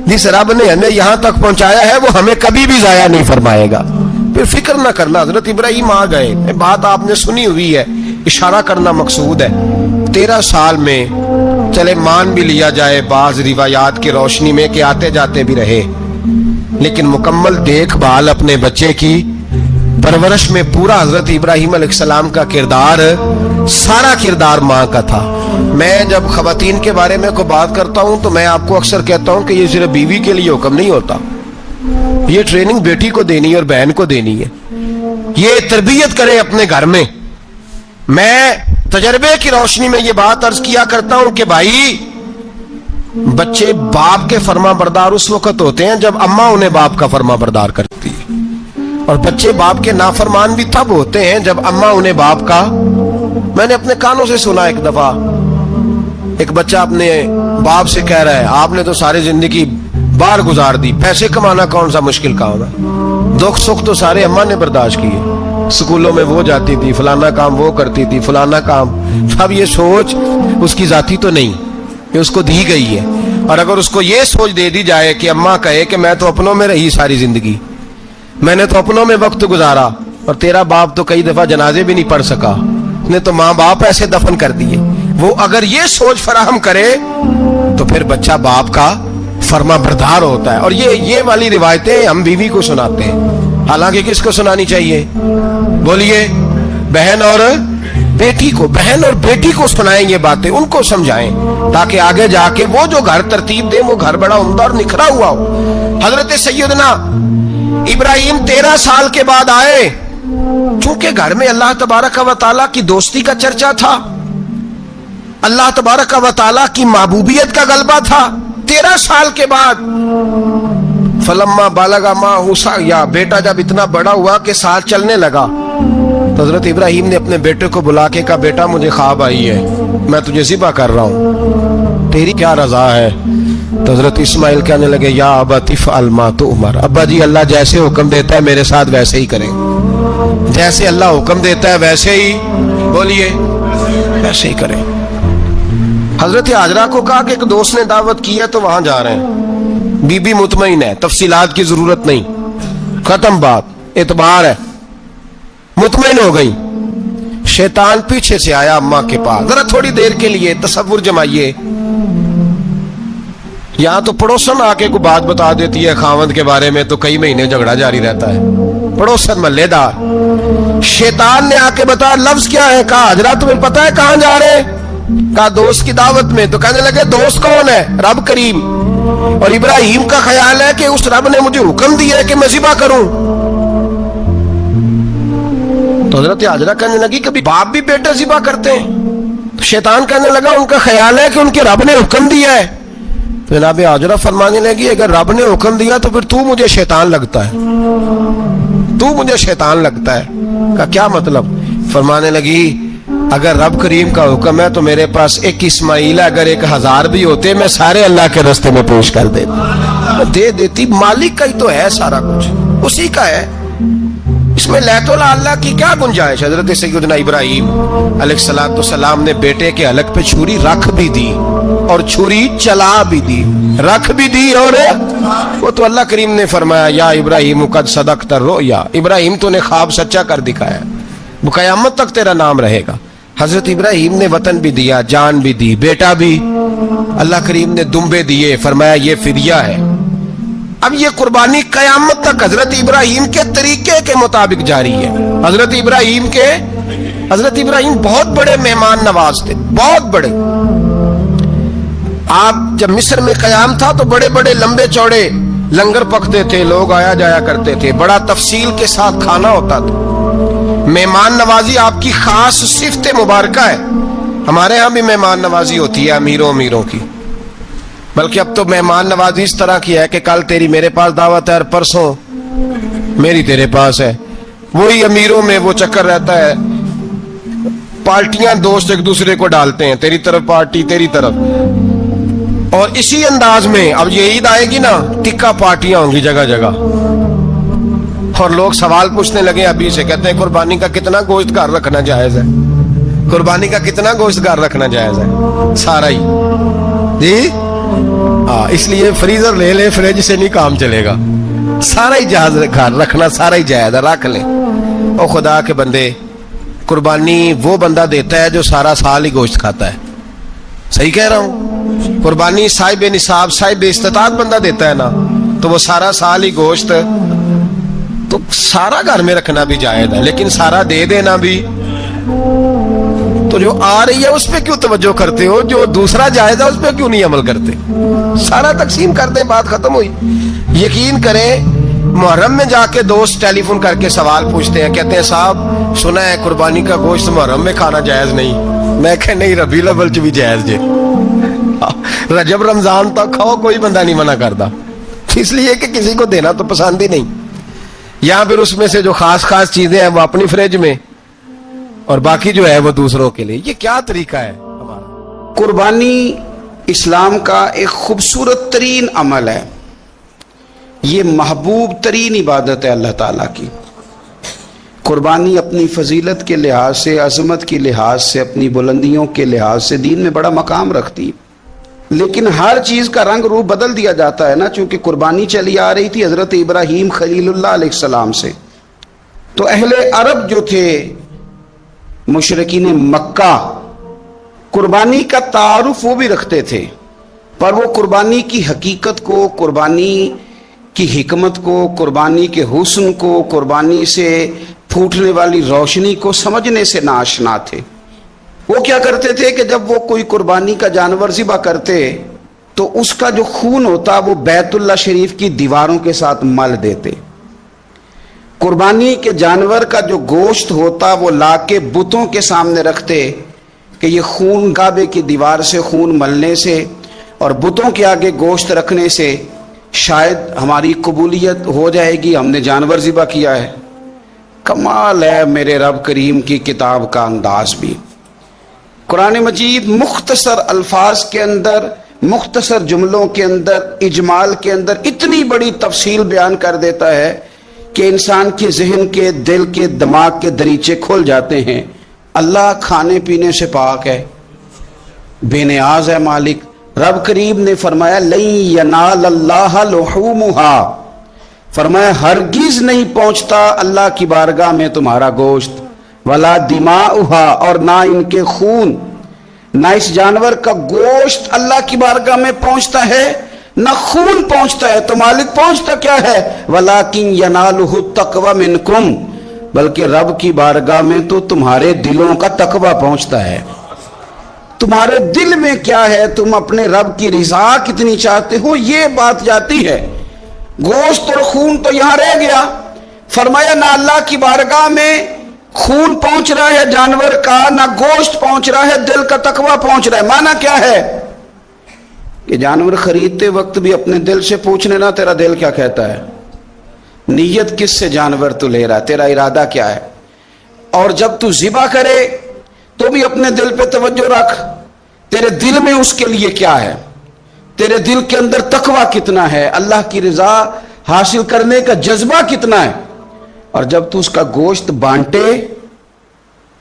जिस रब ने हमें यहाँ तक पहुंचाया है वो हमें कभी भी जाया नहीं फरमाएगा, फिर फिक्र ना करना। हजरत इब्राहिम आ गए, बात आपने सुनी हुई है, इशारा करना मकसूद है। 13 साल में चले मान भी लिया जाए बाज रिवायात की रोशनी में कि आते जाते भी रहे, लेकिन मुकम्मल देखभाल अपने बच्चे की परवरिश में पूरा हजरत इब्राहिम अलैहिस्सलाम का किरदार, सारा किरदार माँ का था। मैं जब खवातीन के बारे में कोई बात करता हूँ तो मैं आपको अक्सर कहता हूँ कि ये सिर्फ बीवी के लिए हुक्म नहीं होता, ये ट्रेनिंग बेटी को देनी है और बहन को देनी है, ये तरबियत करें अपने घर में। मैं तजर्बे की रोशनी में ये बात अर्ज किया करता हूं कि भाई बच्चे बाप के फर्मा बरदार उस वक्त होते हैं जब अम्मा उन्हें बाप का फर्मा बरदार करती है, और बच्चे बाप के नाफरमान भी तब होते हैं जब अम्मा उन्हें बाप का। मैंने अपने कानों से सुना एक दफा एक बच्चा अपने बाप से कह रहा है आपने तो सारी जिंदगी बाहर गुजार दी, पैसे कमाना कौन सा मुश्किल काम है, दुख सुख तो सारे अम्मा ने बर्दाश्त किए, स्कूलों में वो जाती थी, फलाना काम वो करती थी, फलाना काम। अब ये सोच उसकी जाती तो नहीं, ये उसको दी गई है। और अगर उसको ये सोच दे दी जाए कि अम्मा कहे कि मैं तो अपनों में रही सारी जिंदगी, मैंने तो अपनों में वक्त गुजारा, और तेरा बाप तो कई दफा जनाजे भी नहीं पढ़ सका, उसने तो माँ बाप ऐसे दफन कर दिए, वो अगर ये सोच फराहम करे तो फिर बच्चा बाप का फर्मा बरदार होता है। और ये वाली रिवायतें हम बीवी को सुनाते हैं, हालांकि किसको सुनानी चाहिए बोलिए? बहन और बेटी को, बहन और बेटी को सुनाएं ये बातें, उनको समझाएं, ताकि आगे जाके वो जो घर तरतीब दे वो घर बड़ा उम्दा और निखरा हुआ हो। हजरत सैयदना इब्राहिम 13 साल के बाद आए, चूंकि घर में अल्लाह तबारक व तआला की दोस्ती का चर्चा था, अल्लाह तबारक व तआला की महबूबियत का गलबा था। 13 साल के बाद फलम्मा बालगा मा हुसा, या बेटा जब इतना बड़ा हुआ कि साथ चलने लगा, तो हजरत इब्राहिम ने अपने बेटे को बुला के कहा बेटा मुझे ख्वाब आई है, मैं तुझे ज़िबा कर रहा हूँ, तेरी क्या रजा है? तो हजरत इस्माइल कहने लगे या अबा तिफ़अल मा तुअमर, अब्बा जी अल्लाह जैसे हुक्म देता है मेरे साथ वैसे ही करें, जैसे अल्लाह हुक्म देता है वैसे ही, बोलिए वैसे ही करें। हजरत हाजरा को कहा कि एक दोस्त ने दावत की है तो वहां जा रहे हैं, बीबी मुतमईन है, तफसीलात की जरूरत नहीं, खत्म बात, एतबार है, मुतमईन हो गई। शैतान पीछे से आया अम्मा के पास, जरा थोड़ी देर के लिए तसव्वुर जमाइए, यहां तो पड़ोसन आके कोई बात बता देती है खावंद के बारे में तो कई महीने झगड़ा जारी रहता है, पड़ोसन मल्लेदार। शैतान ने आके बताया लफ्ज क्या है? कहा हाजरा तुम्हें पता है कहां जा रहे हैं? कहा दोस्त की दावत में। तो कहने लगे दोस्त कौन है? रब करीम। और इब्राहिम का ख्याल है कि उस रब ने मुझे हुक्म दिया है कि मैं ज़िबा करूं। तो हजरत हाजरा कहने लगी कभी बाप भी बेटे ज़िबा करते हैं? शैतान कहने लगा उनका ख्याल है कि उनके रब ने हुक्म दिया है। तो जनाब हाजरा फरमाने लगी अगर रब ने हुक्म दिया तो फिर तू मुझे शैतान लगता है, तू मुझे शैतान लगता है। का क्या मतलब? फरमाने लगी अगर रब करीम का हुक्म है तो मेरे पास एक इस्माइल है, अगर 1000 भी होते मैं सारे अल्लाह के रास्ते में पेश कर दे देती। मालिक का ही तो है सारा कुछ, उसी का है, इसमें लैतुल्ला अल्लाह की क्या गुंजाइश। हजरत सैयदना इब्राहीम अलैहिस्सलाम ने बेटे के हलक पे छुरी रख भी दी और छुरी चला भी दी, रख भी दी। और वो तो अल्लाह करीम ने फरमाया या इब्राहीम कद सदक़्ता रुया, इब्राहीम तूने ख्वाब सच्चा कर दिखाया, वो क़यामत तक तेरा नाम रहेगा। हजरत इब्राहीम ने वतन भी दिया, जान भी दी, बेटा भी। अल्लाह करीम ने दुम्बे दिए, फरमाया ये फिदिया है। अब ये कुर्बानी कयामत तक हजरत इब्राहीम के तरीके के मुताबिक जारी है। हजरत इब्राहीम बहुत बड़े मेहमान नवाज थे, बहुत बड़े। आप जब मिस्र में कयाम था तो बड़े बड़े लंबे चौड़े लंगर पकते थे, लोग आया जाया करते थे, बड़ा तफसील के साथ खाना होता था। मेहमान नवाजी आपकी खास सिफ्त मुबारक है। हमारे यहाँ भी मेहमान नवाजी होती है अमीरों की, बल्कि अब तो मेहमान नवाजी इस तरह की है कि कल तेरी मेरे पास दावत है और परसों मेरी तेरे पास है। वही अमीरों में वो चक्कर रहता है, पार्टियां दोस्त एक दूसरे को डालते हैं, तेरी तरफ पार्टी तेरी तरफ। और इसी अंदाज में अब ये ईद आएगी ना, टिक्का पार्टियां होंगी जगह जगह। और लोग सवाल पूछने लगे अभी से, कहते हैं कुर्बानी का कितना गोश्त घर रखना जायज है, कुर्बानी का कितना गोश्त घर रखना जायज है? सारा ही जी। इसलिए फ्रीजर ले ले, फ्रिज से नहीं काम चलेगा, सारा ही जहाज घर रखना सारा ही जायज है, रख ले। और खुदा के बंदे, कुर्बानी वो बंदा देता है जो सारा साल ही गोश्त खाता है। सही कह रहा हूं? कुर्बानी साहिब निसाब साहिब इस्तिताअत बंदा देता है ना, तो वो सारा साल ही गोश्त, तो सारा घर में रखना भी जायज है, लेकिन सारा दे देना भी। तो जो आ रही है उस पर क्यों तवज्जो करते हो, जो दूसरा जायज है उस पर क्यों नहीं अमल करते? सारा तकसीम कर दे, बात खत्म हुई। यकीन करें, मुहर्रम में जाके दोस्त टेलीफोन करके सवाल पूछते हैं, कहते हैं साहब सुना है कुर्बानी का गोश्त मुहर्रम में खाना जायज नहीं। मैं कह नहीं, रबीउल अव्वल च भी जायज जे, रजब रमजान तक खाओ, कोई बंदा नहीं मना करता, इसलिए कि किसी को देना तो पसंद ही नहीं। या फिर उसमें से जो खास खास चीजें हैं वो अपनी फ्रिज में, और बाकी जो है वो दूसरों के लिए। ये क्या तरीका है हमारा? कुर्बानी इस्लाम का एक खूबसूरत तरीन अमल है, ये महबूब तरीन इबादत है अल्लाह ताला की। कुर्बानी अपनी फजीलत के लिहाज से, अजमत के लिहाज से, अपनी बुलंदियों के लिहाज से दीन में बड़ा मकाम रखती है। लेकिन हर चीज का रंग रूप बदल दिया जाता है ना, चूंकि कुर्बानी चली आ रही थी हजरत इब्राहीम खलीलुल्लाह अलैहिस्सलाम से। तो अहले अरब जो थे, मुशरिकीन मक्का, कुर्बानी का तारुफ वो भी रखते थे, पर वो कुर्बानी की हकीकत को, कुर्बानी की हिकमत को, कुर्बानी के हुस्न को, कुर्बानी से फूटने वाली रोशनी को समझने से नाआशना थे। वो क्या करते थे कि जब वो कोई कुर्बानी का जानवर ज़िबा करते तो उसका जो खून होता वो बैतुल्लाह शरीफ की दीवारों के साथ मल देते। कुर्बानी के जानवर का जो गोश्त होता वो लाके बुतों के सामने रखते कि ये खून काबे की दीवार से खून मलने से और बुतों के आगे गोश्त रखने से शायद हमारी कबूलियत हो जाएगी, हमने जानवर ज़िबा किया है। कमाल है मेरे रब करीम की किताब का अंदाज भी। कुरान मजीद मुख्तसर अल्फाज के अंदर, मुख्तसर जुमलों के अंदर, इजमाल के अंदर इतनी बड़ी तफसील बयान कर देता है कि इंसान के जहन के, दिल के, दिमाग के दरीचे खुल जाते हैं। अल्लाह खाने पीने से पाक है, बेनियाज है मालिक। रब करीम ने फरमाया लई यनाल अल्लाह लुहूमुहा, फरमाया हरगिज नहीं पहुंचता अल्लाह की बारगाह में तुम्हारा गोश्त, वला दिमाउहा, और ना इनके खून, ना इस जानवर का गोश्त अल्लाह की बारगाह में पहुंचता है, ना खून पहुंचता है। तो मालिक पहुंचता क्या है? वलाकिन यनालुहु तक़वा मिनकुम, बल्कि रब की बारगाह में तो तुम्हारे दिलों का तकवा पहुंचता है। तुम्हारे दिल में क्या है, तुम अपने रब की रिजा कितनी चाहते हो, ये बात जाती है। गोश्त और खून तो यहां रह गया। फरमाया ना अल्लाह की बारगाह में खून पहुंच रहा है जानवर का, ना गोश्त पहुंच रहा है, दिल का तकवा पहुंच रहा है। माना क्या है कि जानवर खरीदते वक्त भी अपने दिल से पूछने ना, तेरा दिल क्या कहता है, नीयत किस से जानवर तू ले रहा है, तेरा इरादा क्या है। और जब तू ज़िबा करे तो भी अपने दिल पे तवज्जो रख, तेरे दिल में उसके लिए क्या है, तेरे दिल के अंदर तकवा कितना है, अल्लाह की रजा हासिल करने का जज्बा कितना है। और जब तू उसका गोश्त बांटे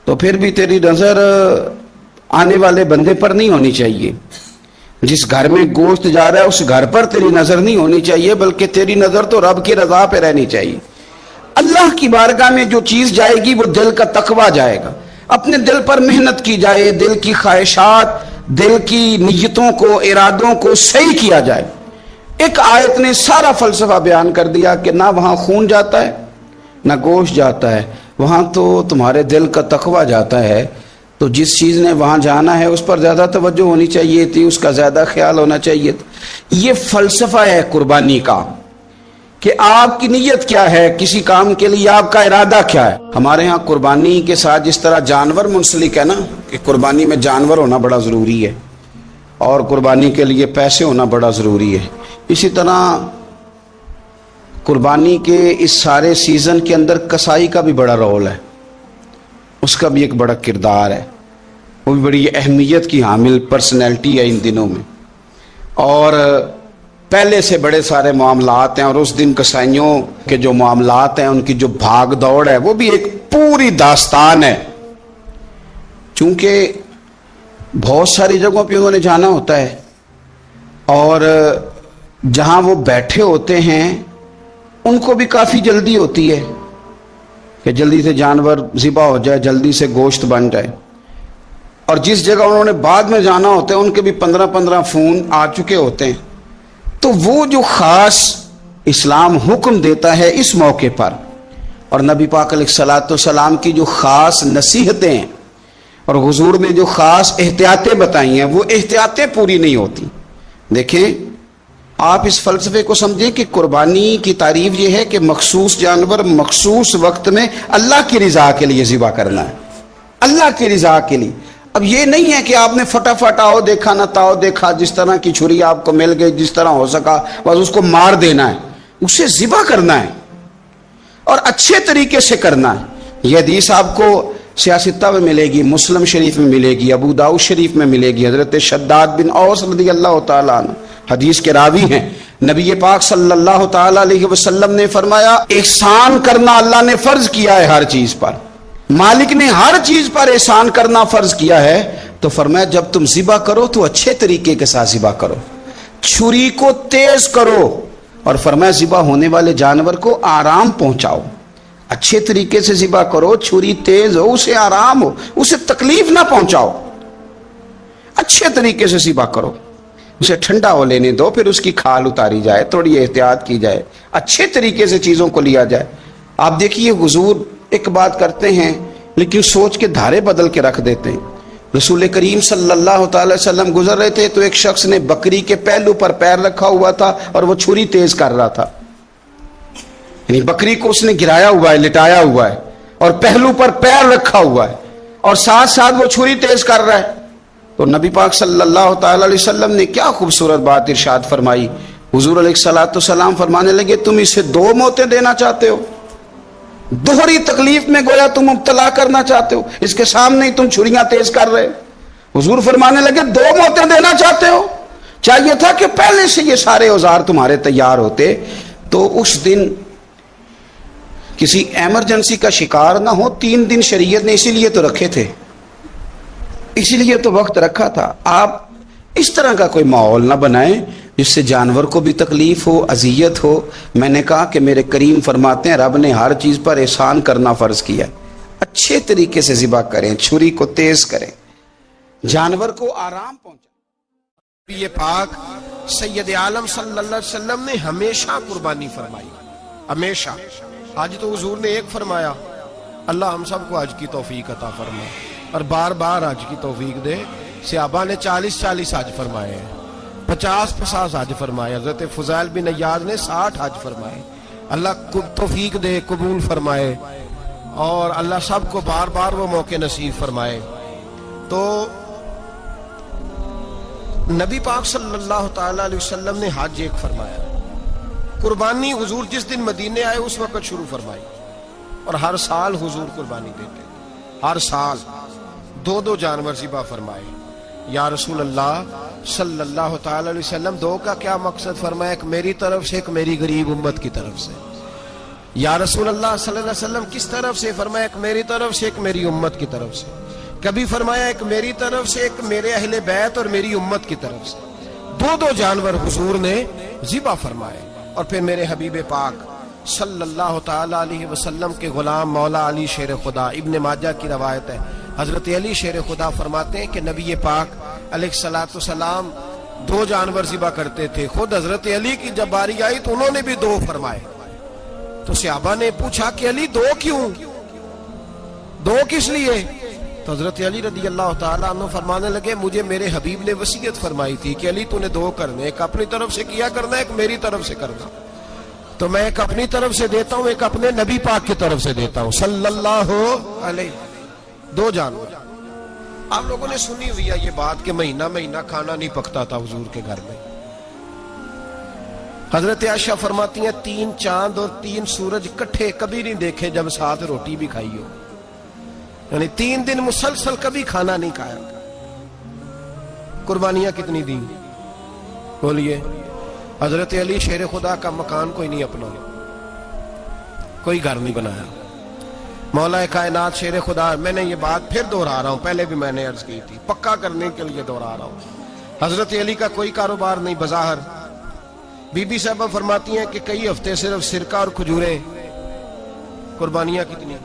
तो फिर भी तेरी नजर आने वाले बंदे पर नहीं होनी चाहिए। जिस घर में गोश्त जा रहा है उस घर पर तेरी नजर नहीं होनी चाहिए, बल्कि तेरी नजर तो रब की रजा पे रहनी चाहिए। अल्लाह की बारगाह में जो चीज जाएगी वो दिल का तकवा जाएगा। अपने दिल पर मेहनत की जाए, दिल की ख्वाहिशात, दिल की नीयतों को, इरादों को सही किया जाए। एक आयत ने सारा फलसफा बयान कर दिया कि ना वहां खून जाता है ना गोश्त जाता है, वहां तो तुम्हारे दिल का तकवा जाता है। तो जिस चीज ने वहां जाना है उस पर ज्यादा तवज्जो होनी चाहिए थी, उसका ज्यादा ख्याल होना चाहिए था। ये फलसफा है कुर्बानी का कि आपकी नीयत क्या है, किसी काम के लिए आपका इरादा क्या है। हमारे यहाँ कुर्बानी के साथ जिस तरह जानवर मुंसलिक है ना, कि कुर्बानी में जानवर होना बड़ा ज़रूरी है और कुर्बानी के लिए पैसे होना बड़ा ज़रूरी है, इसी तरह कुर्बानी के इस सारे सीज़न के अंदर कसाई का भी बड़ा रोल है, उसका भी एक बड़ा किरदार है, वो भी बड़ी अहमियत की हामिल पर्सनैलिटी है इन दिनों में। और पहले से बड़े सारे मामलात हैं और उस दिन कसाइयों के जो मामलात हैं, उनकी जो भाग दौड़ है, वो भी एक पूरी दास्तान है। चूंकि बहुत सारी जगहों पे उन्होंने जाना होता है और जहां वो बैठे होते हैं उनको भी काफ़ी जल्दी होती है कि जल्दी से जानवर ज़िबा हो जाए, जल्दी से गोश्त बन जाए। और जिस जगह उन्होंने बाद में जाना होता है उनके भी 15-15 फ़ोन आ चुके होते हैं। तो वो जो ख़ास इस्लाम हुक्म देता है इस मौके पर, और नबी पाक अलैहिस्सलाम की जो ख़ास नसीहतें हैं और हुजूर ने जो ख़ास एहतियातें बताई हैं, वो एहतियातें पूरी नहीं होती। देखें, आप इस फ़लसफ़े को समझें कि कुर्बानी की तारीफ़ ये है कि मखसूस जानवर मखसूस वक्त में अल्लाह की रज़ा के लिए ज़िबा करना है, अल्लाह की रज़ा के लिए। अब ये नहीं है कि आपने फटाफट आओ देखा ना ताओ देखा, जिस तरह की छुरी आपको मिल गई, जिस तरह हो सका बस उसको मार देना है, उसे ज़िबा करना है और अच्छे तरीके से करना है। यह हदीस आपको सियासत्ता में मिलेगी, मुस्लिम शरीफ में मिलेगी, अबू दाऊद शरीफ में मिलेगी। हज़रत शद्दाद बिन औस रज़ियल्लाहु ताला अन्हु हदीस के रावी हैं। नबी पाक सल्लल्लाहु ताला अलैहि वसल्लम ने फरमाया, एहसान करना अल्लाह ने फर्ज किया है हर चीज पर, मालिक ने हर चीज पर एहसान करना फर्ज किया है। तो फरमाया जब तुम ज़िबा करो तो अच्छे तरीके के साथ ज़िबा करो, छुरी को तेज करो, और फरमाया ज़िबा होने वाले जानवर को आराम पहुंचाओ। अच्छे तरीके से ज़िबा करो, छुरी तेज हो, उसे आराम हो, उसे तकलीफ ना पहुंचाओ, अच्छे तरीके से ज़िबा करो, उसे ठंडा हो लेने दो, फिर उसकी खाल उतारी जाए, थोड़ी एहतियात की जाए, अच्छे तरीके से चीज़ों को लिया जाए। आप देखिए हुजूर एक बात करते हैं लेकिन सोच के धारे बदल के रख देते हैं। रसूल करीम सल्लल्लाहु अलैहि वसल्लम गुजर रहे थे तो एक शख्स ने बकरी के पहलू पर पैर रखा हुआ था और वो छुरी तेज कर रहा था, यानी बकरी को उसने गिराया हुआ है, लिटाया हुआ है और पहलू पर पैर रखा हुआ है और साथ साथ वो छुरी तेज कर रहा है। तो नबी पाक सल्लल्लाहु अलैहि वसल्लम ने क्या खूबसूरत बात इरशाद फरमाई। हुजूर अलैहिस्सलाम फरमाने लगे, तुम इसे 2 मौतें देना चाहते हो, दोहरी तकलीफ में गोया तुम मुब्तला करना चाहते हो, इसके सामने ही तुम छुरियां तेज कर रहे हो। हुजूर फरमाने लगे 2 मौतें देना चाहते हो, चाहिए था कि पहले से ये सारे औजार तुम्हारे तैयार होते तो उस दिन किसी एमरजेंसी का शिकार ना हो। 3 दिन शरीयत ने इसीलिए तो रखे थे, इसीलिए तो वक्त रखा था। आप इस तरह का कोई माहौल ना बनाएं जिससे जानवर को भी तकलीफ हो, अजियत हो। मैंने कहा कि मेरे करीम फरमाते हैं रब ने हर चीज पर एहसान करना फर्ज किया। अच्छे तरीके से ज़िबा करें, छुरी को तेज करें, जानवर को आराम पहुंचाएं। ये पाक सैयद आलम सल्लल्लाहु अलैहि वसल्लम ने हमेशा कुर्बानी फरमाई, हमेशा। आज तो हुजूर ने एक फरमाया, अल्लाह हम सबको हज की तौफीक अता फरमाए और बार बार हज की तौफीक दे। सहाबा ने 40-40 हज फरमाए हैं, 50-50 हज फरमाए। हजरत फुज़ैल बिन अय्याद ने 60 हज फरमाए। अल्लाह तौफीक दे, कबूल फरमाए। اور اللہ سب کو بار بار وہ موقع نصیب فرمائے. تو نبی پاک صلی اللہ تعالی علیہ وسلم نے حج ایک فرمایا. قربانی حضور جس دن مدینے آئے اس وقت شروع فرمائی, اور ہر سال حضور قربانی دیتے, ہر سال 2 جانور ذبح فرمائے. یا رسول اللہ صلی اللہ تعالی علیہ وسلم 2 کا کیا مقصد فرمایا؟ ایک میری طرف سے, ایک میری غریب امت کی طرف سے. یا رسول اللہ صلی اللہ علیہ وسلم کس طرف سے فرمایا؟ ایک میری طرف سے, ایک میری امت کی طرف سے. کبھی فرمایا ایک میری طرف سے, ایک میرے اہل بیت اور میری امت کی طرف سے. 2 جانور حضور نے ذبح فرمائے. اور پھر میرے حبیب پاک صلی اللہ تعالی علیہ وسلم کے غلام مولا علی شیر خدا, ابن ماجہ کی روایت ہے, حضرت علی شیر خدا فرماتے ہیں کہ نبی پاک علیہ الصلوۃ والسلام 2 جانور ذبح کرتے تھے. خود حضرت علی کی جب باری آئی تو انہوں نے بھی 2 فرمائے. تو صحابہ نے پوچھا کہ علی 2 کیوں, 2 کس لیے؟ تو حضرت علی رضی اللہ تعالیٰ عنہ فرمانے لگے مجھے میرے حبیب نے وصیت فرمائی تھی کہ علی تو نے 2 کرنے, ایک اپنی طرف سے کیا کرنا, ایک میری طرف سے کرنا. تو میں ایک اپنی طرف سے دیتا ہوں, ایک اپنے نبی پاک کی طرف سے دیتا ہوں صلی اللہ علیہ. 2 جانور. آپ لوگوں نے سنی ہوئی ہے یہ بات کہ مہینہ مہینہ کھانا نہیں پکتا تھا حضور کے گھر میں. حضرت عائشہ فرماتی ہیں 3 چاند اور 3 سورج کٹھے کبھی نہیں دیکھے جب ساتھ روٹی بھی کھائی ہو. یعنی 3 دن مسلسل کبھی کھانا نہیں کھایا. قربانیاں کتنی دی بولیے. حضرت علی شیر خدا کا مکان کوئی نہیں اپنا, کوئی گھر نہیں بنایا. مولا کائنات شیر خدا, میں نے یہ بات پھر دوہرا رہا ہوں, پہلے بھی میں نے عرض کی تھی, پکا کرنے کے لیے دوہرا رہا ہوں. حضرت علی کا کوئی کاروبار نہیں بظاہر. بی بی صاحبہ فرماتی ہیں کہ کئی ہفتے صرف سرکہ اور کھجوریں. قربانیاں کتنی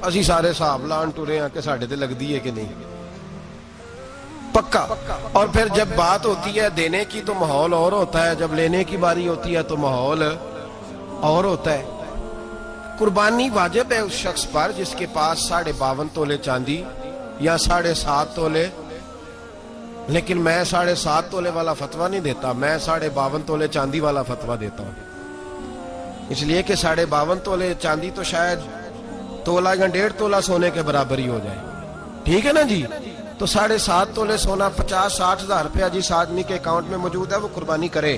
اسی سارے صاحب لان ٹورے ہیں کہ ساڑھے تے لگ دی ہے کہ نہیں, پکا. اور پھر جب بات ہوتی ہے دینے کی تو ماحول اور ہوتا ہے, جب لینے کی باری ہوتی ہے تو ماحول اور ہوتا ہے. قربانی واجب ہے اس شخص پر جس کے پاس 52.5 تولے چاندی یا 7.5 تولے, لیکن میں 7.5 تولے والا فتویٰ نہیں دیتا, میں 52.5 تولے چاندی والا فتویٰ دیتا ہوں. اس لیے کہ 52.5 تولے چاندی تو شاید تولہ یا 1.5 تولہ سونے کے برابر ہی ہو جائے, ٹھیک ہے نا جی. تو 7.5 تولے سونا 50-60 ہزار روپیہ جس آدمی کے اکاؤنٹ میں موجود ہے وہ قربانی کرے.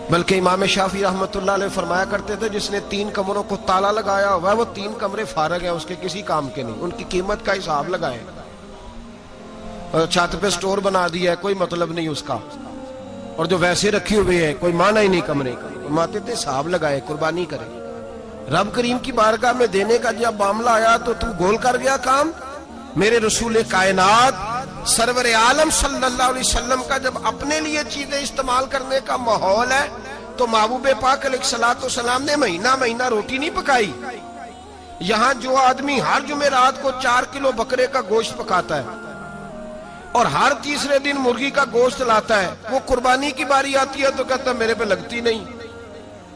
بلکہ امام شافعی رحمۃ اللہ علیہ فرمایا کرتے تھے جس نے 3 کمروں کو تالا لگایا ہوا ہے وہ 3 کمرے فارغ ہیں, اس کے کسی کام کے نہیں, ان کی قیمت کا حساب لگائے. چھت پہ سٹور بنا دیا ہے کوئی مطلب نہیں اس کا, اور جو ویسے رکھی ہوئے ہیں کوئی معنی ہی نہیں کمرے کا. فرماتے تھے حساب لگائے, قربانی کرے. رب کریم کی بارگاہ میں دینے کا جب معاملہ آیا تو تو گول کر گیا کام. میرے رسول کائنات سرور عالم صلی اللہ علیہ وسلم کا جب اپنے لیے چیزیں استعمال کرنے کا ماحول ہے تو محبوب پاک علیہ الصلوۃ والسلام نے مہینہ مہینہ روٹی نہیں پکائی. یہاں جو آدمی ہر جمعرات کو 4 کلو بکرے کا گوشت پکاتا ہے اور ہر تیسرے دن مرغی کا گوشت لاتا ہے, وہ قربانی کی باری آتی ہے تو کہتا ہے میرے پہ لگتی نہیں.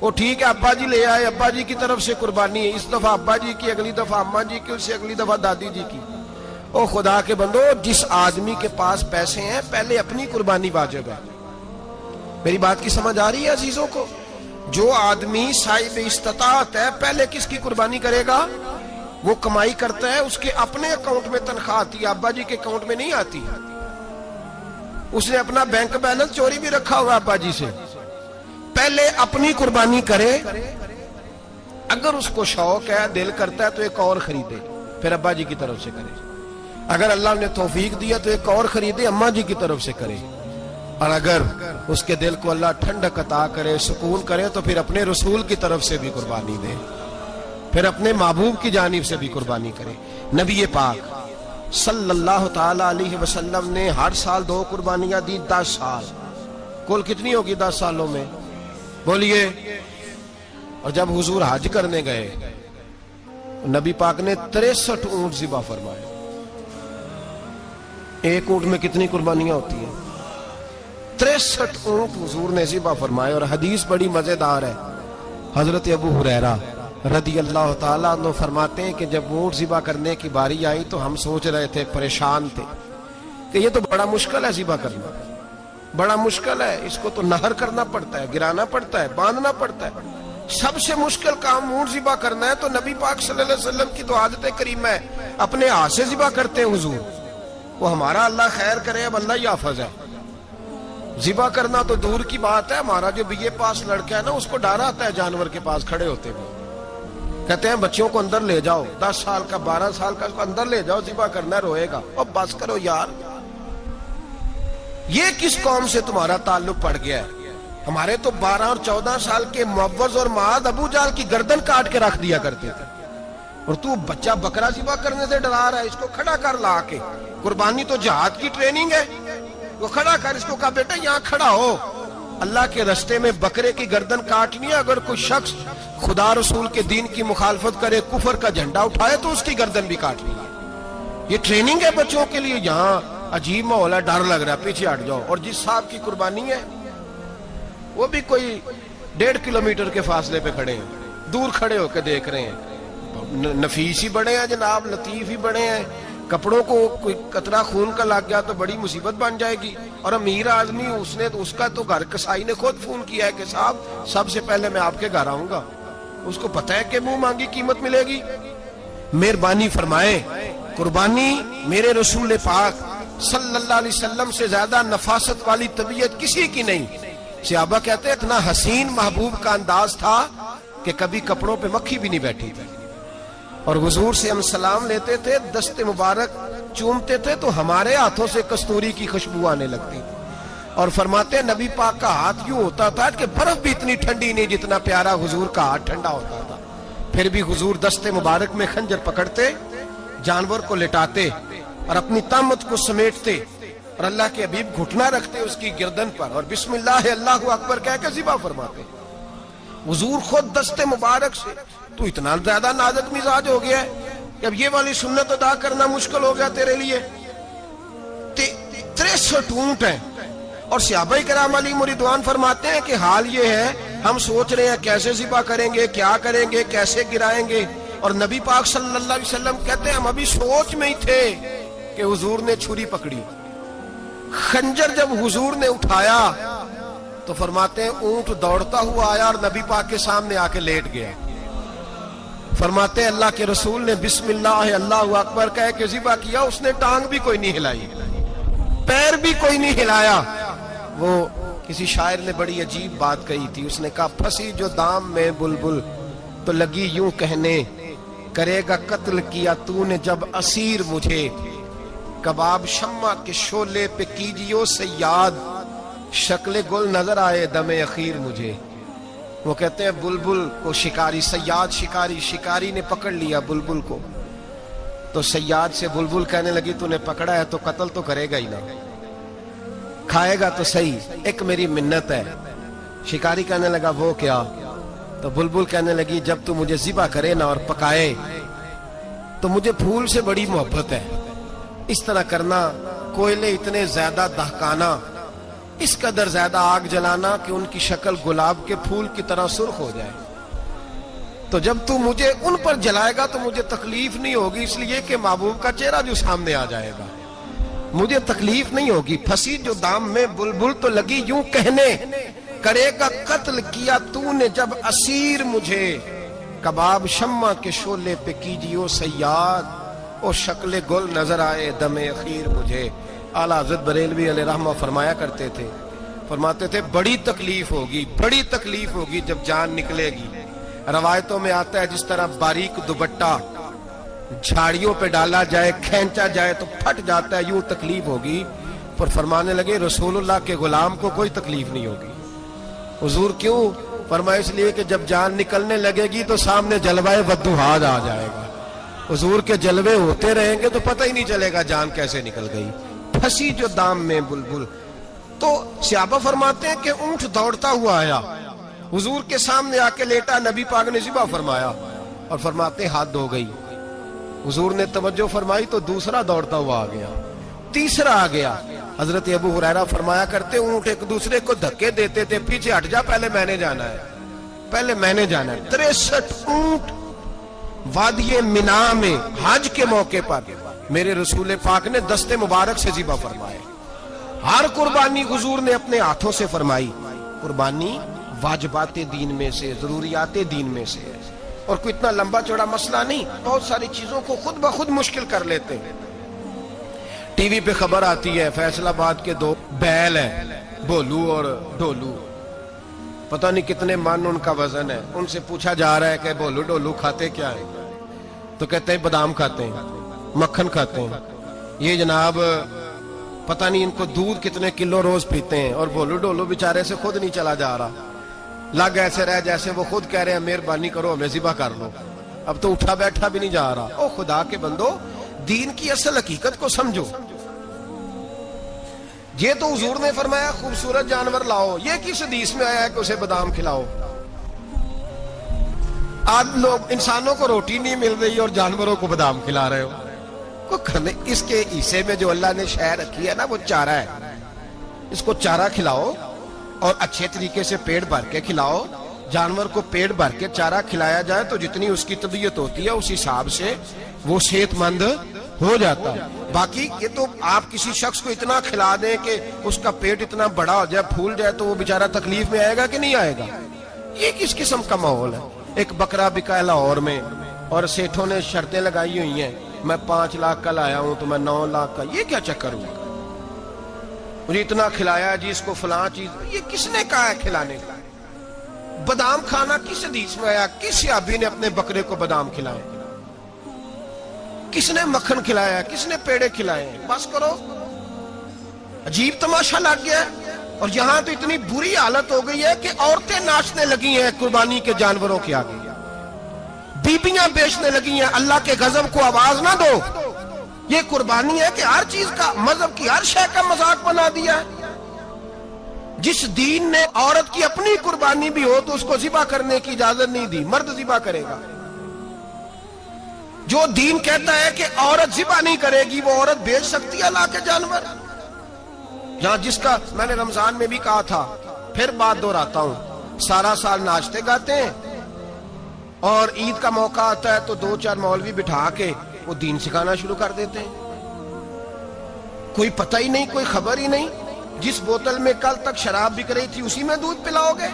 وہ ٹھیک ہے ابا جی لے آئے, ابا جی کی طرف سے قربانی ہے, اس دفعہ ابا جی کی, اگلی دفعہ اماں جی کی, اس سے اگلی دفعہ دادی جی کی. او خدا کے بندو, جس آدمی کے پاس پیسے ہیں پہلے اپنی قربانی واجب ہے. میری بات کی سمجھ آ رہی ہے عزیزوں کو؟ جو آدمی صاحب استطاعت ہے پہلے کس کی قربانی کرے گا؟ وہ کمائی کرتا ہے, اس کے اپنے اکاؤنٹ میں تنخواہ آتی ہے, ابا جی کے اکاؤنٹ میں نہیں آتی. اس نے اپنا بینک بیلنس چوری بھی رکھا ہوا ابا جی سے. پہلے اپنی قربانی کرے, اگر اس کو شوق ہے, دل کرتا ہے تو ایک اور خریدے, پھر ابا جی کی طرف سے کرے. اگر اللہ نے توفیق دیا تو ایک اور خریدے, اماں جی کی طرف سے کرے. اور اگر اس کے دل کو اللہ ٹھنڈک عطا کرے, سکون کرے, تو پھر اپنے رسول کی طرف سے بھی قربانی دے, پھر اپنے محبوب کی جانب سے بھی قربانی کرے. نبی پاک صلی اللہ تعالی علیہ وسلم نے ہر سال 2 قربانیاں دی, 10 سال. کل کتنی ہوگی 10 سالوں میں بولیے؟ اور جب حضور حج کرنے گئے نبی پاک نے 63 اونٹ ذبح فرمائے. ایک اونٹ میں کتنی قربانیاں ہوتی ہیں؟ 63 اونٹ حضور نے ذبح فرمائے. اور حدیث بڑی مزیدار ہے. حضرت ابو ہریرہ رضی اللہ تعالیٰ عنہ فرماتے ہیں کہ جب اونٹ ذبح کرنے کی باری آئی تو ہم سوچ رہے تھے, پریشان تھے کہ یہ تو بڑا مشکل ہے ذبح کرنا, بڑا مشکل ہے, اس کو تو نہر کرنا پڑتا ہے, گرانا پڑتا ہے, باندھنا پڑتا ہے. سب سے مشکل کام اونٹ ذبح کرنا ہے تو نبی پاک صلی اللہ علیہ وسلم کی تو عادت کریم ہے اپنے ہاتھ سے ذبح کرتے ہیں حضور. وہ ہمارا اللہ خیر کرے، اب اللہ ہی حافظ ہے. ذبح کرنا تو دور کی بات ہے، ہمارا جو BA پاس لڑکا ہے نا اس کو ڈر آتا ہے جانور کے پاس کھڑے ہوتے ہوئے. کہتے ہیں بچوں کو اندر لے جاؤ، 10 سال کا 12 سال کا اس کو اندر لے جاؤ، ذبح کرنا ہے، روئے گا. اور بس کرو یار، یہ کس قوم سے تمہارا تعلق پڑ گیا ہے؟ ہمارے تو 12 اور 14 سال کے معوذ اور معاذ ابو جہل کی گردن کاٹ کے رکھ دیا کرتے تھے، اور تو بچہ بکرا ذبح کرنے سے ڈرا رہا ہے. اس کو کھڑا کر لا کے. قربانی تو جہاد کی ٹریننگ ہے. وہ کھڑا کر، اس کو کہا بیٹا یہاں کھڑا ہو، اللہ کے رستے میں بکرے کی گردن کاٹنی ہے. اگر کوئی شخص خدا رسول کے دین کی مخالفت کرے، کفر کا جھنڈا اٹھائے تو اس کی گردن بھی کاٹنی ہے. یہ ٹریننگ ہے بچوں کے لیے. یہاں عجیب ماحول ہے، ڈر لگ رہا ہے، پیچھے ہٹ جاؤ. اور جس صاحب کی قربانی ہے وہ بھی کوئی 1.5 کلومیٹر کے فاصلے پہ کھڑے ہیں، دور کھڑے ہو کے دیکھ رہے ہیں. نفیس ہی بڑے ہیں جناب، لطیف ہی بڑے ہیں. کپڑوں کو کوئی قطرہ خون کا لگ گیا تو بڑی مصیبت بن جائے گی. اور امیر آدمی اس کا تو گھر کسائی نے خود فون کیا ہے کہ صاحب سب سے پہلے میں آپ کے گھر آؤں گا. اس کو پتہ ہے کہ منہ مانگی قیمت ملے گی. مہربانی فرمائے، قربانی میرے رسول پاک صلی اللہ علیہ وسلم سے زیادہ نفاست والی طبیعت کسی کی نہیں. صحابہ کہتے ہیں اتنا حسین محبوب کا انداز تھا کہ کبھی کپڑوں پہ مکھی بھی نہیں بیٹھی تھی. اور حضور سے ہم سلام لیتے تھے، دست مبارک چومتے تھے تو ہمارے ہاتھوں سے کستوری کی خوشبو آنے لگتی تھی. اور فرماتے ہیں نبی پاک کا ہاتھ یوں ہوتا تھا کہ برف بھی اتنی ٹھنڈی نہیں جتنا پیارا حضور کا ہاتھ ٹھنڈا ہوتا تھا. پھر بھی حضور دست مبارک میں خنجر پکڑتے، جانور کو لٹاتے اور اپنی طامت کو سمیٹتے، اور اللہ کے حبیب گھٹنا رکھتے اس کی گردن پر اور بسم اللہ اللہ اکبر کہہ کے ذبح فرماتے. حضور خود دست مبارک سے. تو اتنا زیادہ نازک مزاج ہو گیا ہے کہ اب یہ والی سنت ادا کرنا مشکل ہو گیا تیرے لیے. 63 اونٹ ہیں. اور صحابہ کرام علیہم رضوان فرماتے ہیں کہ حال یہ ہے ہم سوچ رہے ہیں کیسے ذبح کریں گے، کیا کریں گے، کیسے گرائیں گے. اور نبی پاک صلی اللہ علیہ وسلم کہتے ہیں ہم ابھی سوچ میں ہی تھے کہ حضور نے چھری پکڑی. خنجر جب حضور نے اٹھایا تو فرماتے ہیں اونٹ دوڑتا ہوا آیا اور نبی پاک کے سامنے آ کے لیٹ گیا. فرماتے ہیں اللہ کے رسول نے بسم اللہ اللہ اکبر کہہ کے ذبح کیا. اس نے ٹانگ بھی کوئی نہیں ہلائی، پیر بھی کوئی نہیں ہلایا. وہ کسی شاعر نے بڑی عجیب بات کہی تھی. اس نے کہا پھنسی جو دام میں بلبل تو لگی یوں کہنے، کرے گا قتل کیا تو نے جب اسیر مجھے، کباب شمع کے شعلے پہ کیجیو سیاد، شکل گل نظر آئے دم اخیر مجھے. وہ کہتے ہیں بلبل کو شکاری، سیاد شکاری نے پکڑ لیا بلبل کو، تو سیاد سے بلبل کہنے لگی تو نے پکڑا ہے تو قتل تو کرے گا ہی نہ، کھائے گا تو صحیح، ایک میری منت ہے. شکاری کہنے لگا وہ کیا؟ تو بلبل کہنے لگی جب تو مجھے ذبح کرے نا اور پکائے تو مجھے پھول سے بڑی محبت ہے. اس طرح کرنا، کوئلے اتنے زیادہ دہکانا، اس قدر زیادہ آگ جلانا کہ ان کی شکل گلاب کے پھول کی طرح سرخ ہو جائے. تو جب تو مجھے ان پر جلائے گا تو مجھے تکلیف نہیں ہوگی، اس لیے کہ محبوب کا چہرہ جو سامنے آ جائے گا مجھے تکلیف نہیں ہوگی. پھنسی جو دام میں بلبل تو لگی یوں کہنے، کرے گا قتل کیا تو نے جب اسیر مجھے، کباب شمع کے شعلے پہ کیجیو سیاد، او شکل گل نظر آئے دم اخیر مجھے. اعلیٰ حضرت بریلوی علیہ رحمہ فرمایا کرتے تھے، فرماتے تھے بڑی تکلیف ہوگی جب جان نکلے گی. روایتوں میں آتا ہے جس طرح باریک دوپٹہ جھاڑیوں پہ ڈالا جائے، کھینچا جائے تو پھٹ جاتا ہے، یوں تکلیف ہوگی. پر فرمانے لگے رسول اللہ کے غلام کو کوئی تکلیف نہیں ہوگی. حضور کیوں؟ فرمایا اس لیے کہ جب جان نکلنے لگے گی تو سامنے جلوہ ودوحاد آ جائے گا. حضور کے جلوے ہوتے رہیں گے تو پتہ ہی نہیں چلے گا جان کیسے نکل گئی. پھنسی جو دام میں بلبل. تو صحابہ فرماتے ہیں کہ اونٹ دوڑتا ہوا آیا، حضور کے سامنے آ کے لیٹا، نبی پاک نے ذبح فرمایا اور فرماتے ہاتھ دھو گئی. حضور نے توجہ فرمائی تو دوسرا دوڑتا ہوا آ گیا، تیسرا آ گیا. حضرت ابو ہریرہ فرمایا کرتے اونٹ ایک دوسرے کو دھکے دیتے تھے، پیچھے ہٹ جا، پہلے میں نے جانا ہے. 63 اونٹ وادی مینا میں حج کے موقع پر میرے رسول پاک نے دست مبارک سے ذبح فرمائے. ہر قربانی حضور نے اپنے ہاتھوں سے فرمائی. قربانی वाजिबात दीन में से, जरूरियात दीन में से है। और कोई इतना लंबा चौड़ा मसला नहीं, बहुत सारी चीजों को खुद ब खुद मुश्किल कर लेते हैं। टीवी पे खबर आती है फैसलाबाद के दो बैल हैं, भोलू और ढोलू, पता नहीं कितने मन उनका वजन है। उनसे पूछा जा रहा है कि भोलू ढोलू खाते क्या है, तो कहते हैं बादाम खाते हैं, मक्खन खाते हैं। ये जनाब पता नहीं इनको दूध कितने किलो रोज पीते हैं, और भोलू ढोलू बेचारे से खुद नहीं चला जा रहा, लग ऐसे रह जैसे वो खुद कह रहे हैं मेहरबानी करो हमें ज़िबा कर लो, अब तो उठा बैठा भी नहीं जा रहा। ओ खुदा के बंदो, दीन की असल हकीकत को समझो। ये तो हुजूर ने फरमाया खूबसूरत जानवर लाओ, ये किस हदीस में आया है कि उसे बादाम खिलाओ? आज लोग इंसानों को रोटी नहीं मिल रही और जानवरों को बादाम खिला रहे हो। को करने इसके हिस्से में जो अल्लाह ने शय रखी है ना, वो चारा है। इसको चारा खिलाओ और अच्छे तरीके से पेट भर के खिलाओ। जानवर को पेट भर के चारा खिलाया जाए तो जितनी उसकी तबीयत होती है उस हिसाब से वो सेहतमंद हो जाता है। बाकी ये तो आप किसी शख्स को इतना खिला दें कि उसका पेट इतना बड़ा हो जाए, फूल जाए, तो वो बेचारा तकलीफ में आएगा कि नहीं आएगा? ये किस किस्म का माहौल है? एक बकरा बिका है लाहौर में और सेठों ने शर्तें लगाई हुई हैं, मैं 5 लाख का लाया हूं तो मैं 9 लाख का। ये क्या चक्कर हुआ? मुझे इतना खिलाया जी, इसको फलां चीज, ये किसने कहा है खिलाने का? बादाम खाना किस हदीस में आया? किस सहाबी ने अपने बकरे को बादाम खिलाए? किसने मक्खन खिलाया? किसने पेड़े खिलाए? बस करो, अजीब तमाशा लग गया। और यहां तो इतनी बुरी हालत हो गई है कि औरतें नाचने लगी हैं कुर्बानी के जानवरों के आगे, बीबियां बेचने लगी हैं। अल्लाह के गजब को आवाज ना दो। ये कुर्बानी है कि हर चीज का, मजहब की हर शय का मजाक बना दिया है। जिस दीन ने औरत की अपनी कुर्बानी भी हो तो उसको ज़िबा करने की इजाजत नहीं दी, मर्द ज़िबा करेगा। जो दीन कहता है कि औरत ज़िबा नहीं करेगी, वो औरत बेच सकती है अल्लाह के जानवर। जहां जिसका मैंने रमजान में भी कहा था, फिर बात दोहराता हूं, सारा साल नाचते गाते हैं और ईद का मौका आता है तो 2-4 मौलवी बिठा के वो दीन सिखाना शुरू कर देते हैं। कोई पता ही नहीं, कोई खबर ही नहीं। जिस बोतल में कल तक शराब बिक रही थी उसी में दूध पिलाओगे?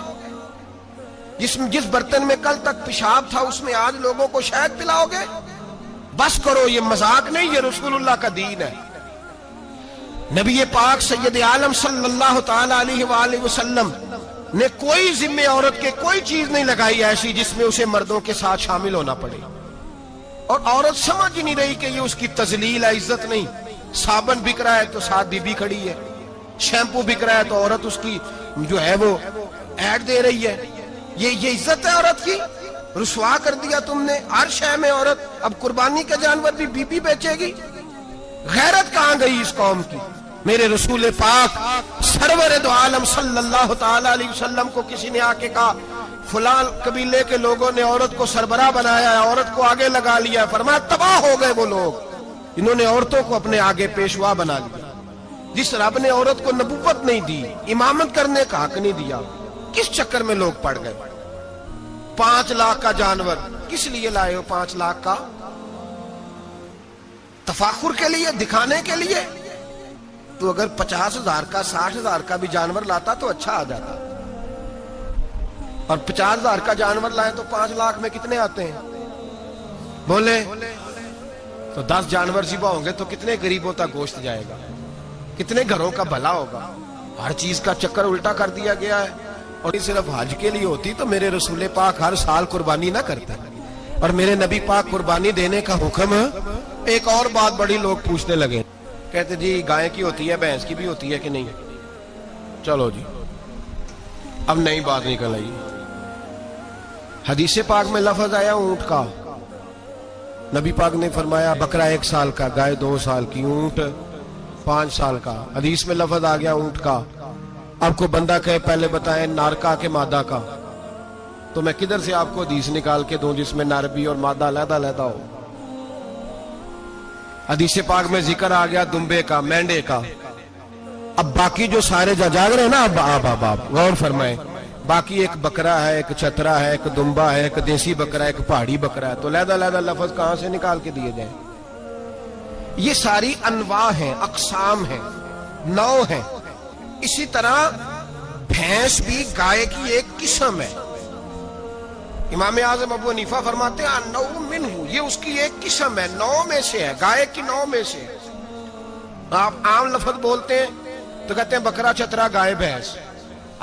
जिस बर्तन में कल तक पेशाब था उसमें आज लोगों को शहद पिलाओगे? बस करो, ये मजाक नहीं, ये रसूलुल्लाह का दीन है। नबी पाक सैयद आलम सल्लल्लाहु ताला अलैहि वसल्लम ने कोई जिम्मे औरत के कोई चीज नहीं लगाई ऐसी जिसमें उसे मर्दों के साथ शामिल होना पड़े। और औरत समझ ही नहीं रही कि ये उसकी तजलील है, इज्जत नहीं। साबन बिक रहा है तो साथ बीबी खड़ी है, शैम्पू बिक रहा है तो औरत उसकी जो है वो ऐड दे रही है। ये इज्जत है औरत की? रुसवा कर दिया तुमने हर शय में औरत। अब कुर्बानी का जानवर भी बीबी बेचेगी? गैरत कहां गई इस कौम की? मेरे रसूल पाक सरवर दो आलम सल्लल्लाहु ताला अलैहि वसल्लम को किसी ने आके कहा, फलां कबीले के लोगों ने औरत को सरबराह बनाया है, औरत को आगे लगा लिया। फरमाया तबाह हो गए वो लोग, इन्होंने औरतों को अपने आगे पेशवा बना लिया। जिस रब ने औरत को नबुव्वत नहीं दी, इमामत करने का हक नहीं दिया, किस चक्कर में लोग पड़ गए? 5 लाख का जानवर किस लिए लाए हो? 5 लाख का तफाखुर के लिए, दिखाने के लिए? तो अगर 50,000 का 60,000 का भी जानवर लाता तो अच्छा आ जाता। और 50,000 का जानवर लाए तो 5 लाख में कितने आते हैं? बोले तो 10 जानवर ज़िबा होंगे तो कितने गरीबों तक गोश्त जाएगा, कितने घरों का भला होगा। हर चीज का चक्कर उल्टा कर दिया गया है। और सिर्फ हज के लिए होती तो मेरे रसूल पाक हर साल कुर्बानी ना करते, और मेरे नबी पाक कुर्बानी देने का हुक्म। एक और बात बड़ी लोग पूछने लगे, कहते जी गाय की होती है, भैंस की भी होती है कि नहीं? चलो जी, अब नई बात निकल आई। हदीस पाक में लफ्ज आया ऊंट का, नबी पाक ने फरमाया बकरा 1 साल का, गाय 2 साल की, ऊंट 5 साल का। हदीस में लफ्ज आ गया ऊंट का। आपको बंदा कहे पहले बताएं नारका के मादा का, तो मैं किधर से आपको हदीस निकाल के दूं जिसमें नार भी और मादा अलग-अलग हो? हदीस पाक में जिक्र आ गया दुम्बे का, मेंढे का। अब बाकी जो सारे जाग रहे हैं ना, अब गौर फरमाए, बाकी एक बकरा है, एक चतरा है, एक दुम्बा है, एक देसी बकरा है, एक पहाड़ी बकरा है, तो लहदा लफ्ज कहां से निकाल के दिए जाए? ये सारी अनवा हैं, अकसाम हैं, नौ हैं। इसी तरह भैंस भी गाय की एक किस्म है। इमाम आजम अबू हनीफा फरमाते हैं नौ मिन्हु, ये उसकी एक किस्म है, 9 में से है, गाय की 9 में से है। आप आम लफ्ज बोलते हैं तो कहते हैं बकरा, चतरा, गाय, भैंस,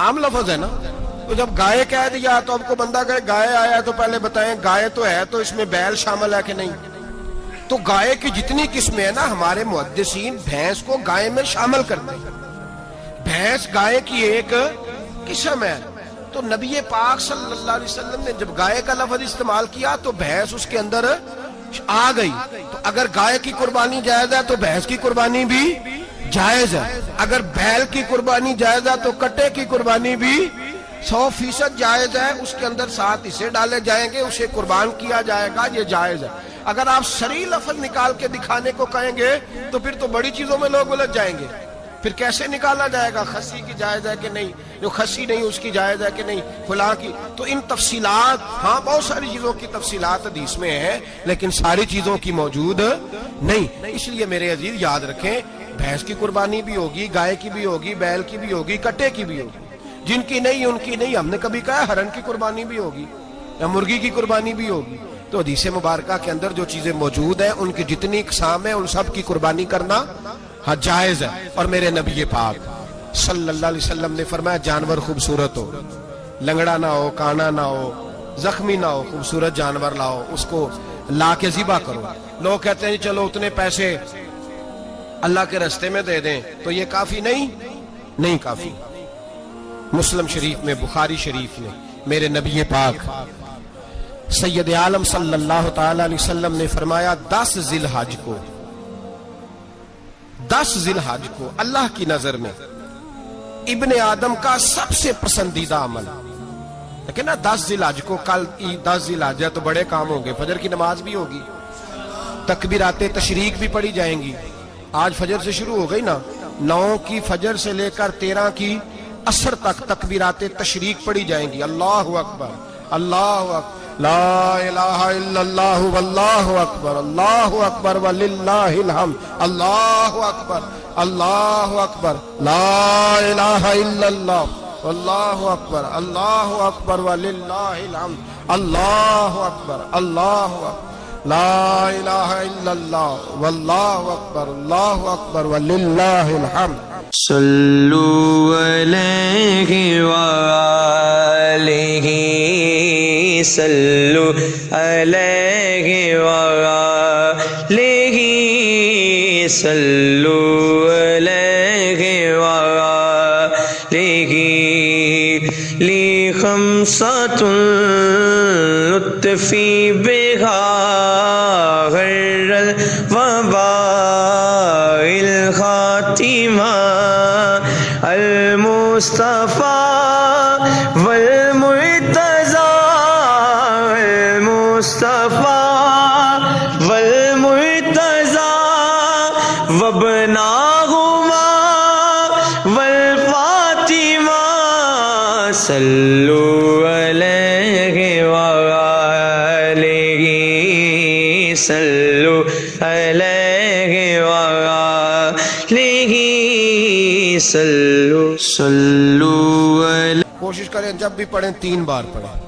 आम लफ्ज है ना। तो जब गाय कह दिया तो आपको बंदा कहे गाय आया तो पहले बताएं गाय तो है, तो इसमें बैल शामिल है कि नहीं। तो गाय की जितनी किस्में है ना, हमारे मुहद्दिसीन भैंस को गाय में शामिल करते हैं। भैंस गाय की एक किस्म है। तो नबी पाक सल्लल्लाहु अलैहि वसल्लम ने जब गाय का लफ्ज इस्तेमाल किया तो भैंस उसके अंदर आ गई। तो अगर गाय की कुर्बानी जायज है तो भैंस की कुर्बानी भी जायज है। अगर बैल की कुर्बानी जायज है तो कट्टे की कुर्बानी भी 100% जायज है। उसके अंदर 7 हिस्से डाले जाएंगे, उसे कुर्बान किया जाएगा, ये जायज है। अगर आप शरई लफ्ज निकाल के दिखाने को कहेंगे तो फिर तो बड़ी चीजों में लोग उलझ जाएंगे। फिर कैसे निकाला जाएगा खस्सी की जायज है कि नहीं, जो खस्सी नहीं उसकी जायज है कि नहीं, फलां की। तो इन तफसीलात, हाँ बहुत सारी चीजों की तफसीलात हदीस में है, लेकिन सारी चीजों की मौजूद नहीं। इसलिए मेरे अजीज याद रखें, भैंस की कुर्बानी भी होगी, गाय की भी होगी, बैल की भी होगी, कट्टे की भी होगी। जिनकी नहीं उनकी नहीं। हमने कभी कहा हरन की कुर्बानी भी होगी या मुर्गी की कुर्बानी भी होगी। तो हदीस मुबारका के अंदर जो चीजें मौजूद हैं उनकी जितनी इकसाम है उन सब की कुर्बानी करना हाँ जायज है। और मेरे नबी पाक सल्लल्लाहु अलैहि वसल्लम ने फरमाया जानवर खूबसूरत हो, लंगड़ा ना हो, काना ना हो, जख्मी ना हो, खूबसूरत जानवर लाओ, उसको ला के ज़िबा करो। लोग कहते हैं चलो उतने पैसे अल्लाह के रास्ते में दे दें, तो ये काफी नहीं काफी। मुस्लिम शरीफ में, बुखारी शरीफ में मेरे नबी पाक सैयद आलम सल्लल्लाहु ताला अलैहि वसल्लम ने फरमाया 10 जिलहज को अल्लाह की नजर में इब्ने आदम का सबसे पसंदीदा अमल। लेकिन ना 10 जिलहज को, कल 10 जिलहज है तो बड़े काम होंगे, फजर की नमाज भी होगी, तकबीराते तशरीक भी पढ़ी जाएंगी। आज फजर से शुरू हो गई ना, 9 की फजर से लेकर 13 की असर तक तकबीराते तशरीक पढ़ी जाएंगी। अल्लाहु अकबर, अल्लाहु अकबर, ला इलाहा इल्लल्लाह वल्लाहु अकबर, अल्लाहु अकबर वलिल्लाहिल हम्द, अल्लाहु अकबर, अल्लाहु अकबर, ला इलाहा इल्लल्लाह वल्लाहु अकबर, अल्लाहु अकबर वलिल्लाहिल हम्द, अल्लाहु अकबर, अल्लाहु अकबर, ला इलाहा इल्लल्लाह वल्लाहु अकबर, अल्लाहु अकबर वलिल्लाहिल हम्द। सल्लु अलैहि वालिहि, सल्लु अलैहि वालिहि, सल्लु अलैहि वालिहि। ली खम्सतुन लुत्फी बिहा गर्रल वबाइल खातिमा अल मुस्तफा वल मुर्तजा, अल मुस्तफा वल मुर्तजा वबनाहुमा वल फातिमा। सल्लु अलैहि वालिहि, सल्लु अलैहि वालिहि, सल्लु अलैहि। कोशिश करें जब भी पढ़ें 3 बार पढ़ें।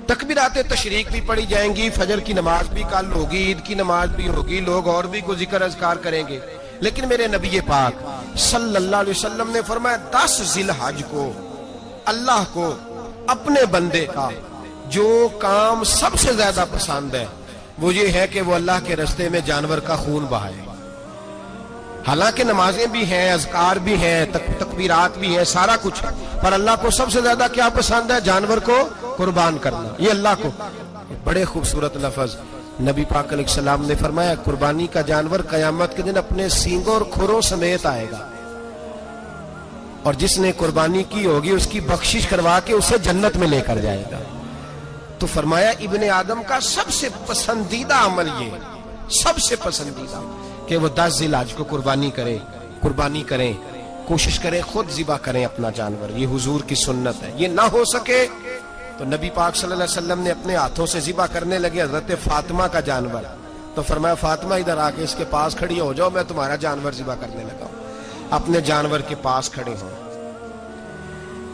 तकबीराते तशरीक भी पढ़ी जाएंगी, फजर की नमाज भी कल होगी, ईद की नमाज भी होगी, लोग और भी कुछ जिक्र अज़कार करेंगे। लेकिन मेरे नबी पाक सल्लल्लाहु अलैहि वसल्लम ने फरमाया 10 जिलहज को अल्लाह को अपने बंदे का जो काम सबसे ज्यादा पसंद है वो ये है कि वो अल्लाह के रास्ते में जानवर का खून बहाए। हालांकि नमाजें भी हैं, अज़कार भी हैं, तकबीरात भी हैं, सारा कुछ है, पर अल्लाह को सबसे ज्यादा क्या पसंद है? जानवर को कुर्बान करना। ये अल्लाह को बड़े खूबसूरत लफ्ज नबी पाक अलैहिस्सलाम ने फरमाया, कुर्बानी का जानवर कयामत के दिन अपने सींगों और खुरों समेत आएगा, और जिसने कुर्बानी की होगी उसकी बख्शिश करवा के उसे जन्नत में लेकर जाएगा। तो फरमाया इब्ने आदम का सबसे पसंदीदा अमल ये, सबसे पसंदीदा, कि वो 10 जिलहज को कुर्बानी करें, कोशिश करें खुद ज़िबा करें अपना जानवर। ये हुजूर की सुन्नत है। ये ना हो सके तो नबी पाक सल्लल्लाहु अलैहि वसल्लम ने अपने हाथों से ज़िबा करने लगे हजरत फातिमा का जानवर। तो फरमाया फातिमा इधर आके इसके पास खड़ी हो जाओ, मैं तुम्हारा जानवर ज़िबा करने लगा हूं। अपने जानवर के पास खड़े हो,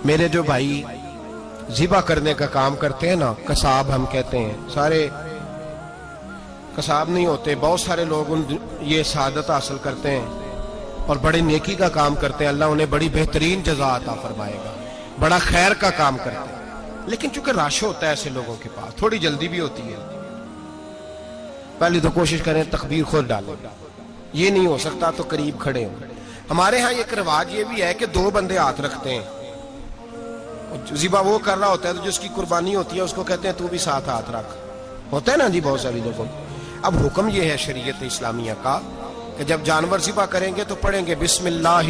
میرے جو بھائی ذبح کرنے کا کام کرتے ہیں نا، قصاب ہم کہتے ہیں، سارے قصاب نہیں ہوتے، بہت سارے لوگ یہ سعادت حاصل کرتے ہیں اور بڑے نیکی کا کام کرتے ہیں، اللہ انہیں بڑی بہترین جزا عطا فرمائے گا، بڑا خیر کا کام کرتے ہیں، لیکن چونکہ رش ہوتا ہے ایسے لوگوں کے پاس، تھوڑی جلدی بھی ہوتی ہے، پہلی تو کوشش کریں تکبیر خود ڈالیں، یہ نہیں ہو سکتا تو قریب کھڑے ہوں۔ ہمارے ہاں ایک رواج یہ بھی ہے کہ 2 بندے ہاتھ رکھتے ہیں، ذبح وہ کر رہا ہوتا ہے تو جس کی قربانی ہوتی ہے اس کو کہتے ہیں تو بھی ساتھ ہاتھ رکھ، ہوتا ہے نا جی بہت ساری لوگوں۔ اب حکم یہ ہے شریعت اسلامیہ کا کہ جب جانور ذبح کریں گے تو پڑھیں گے بسم اللہ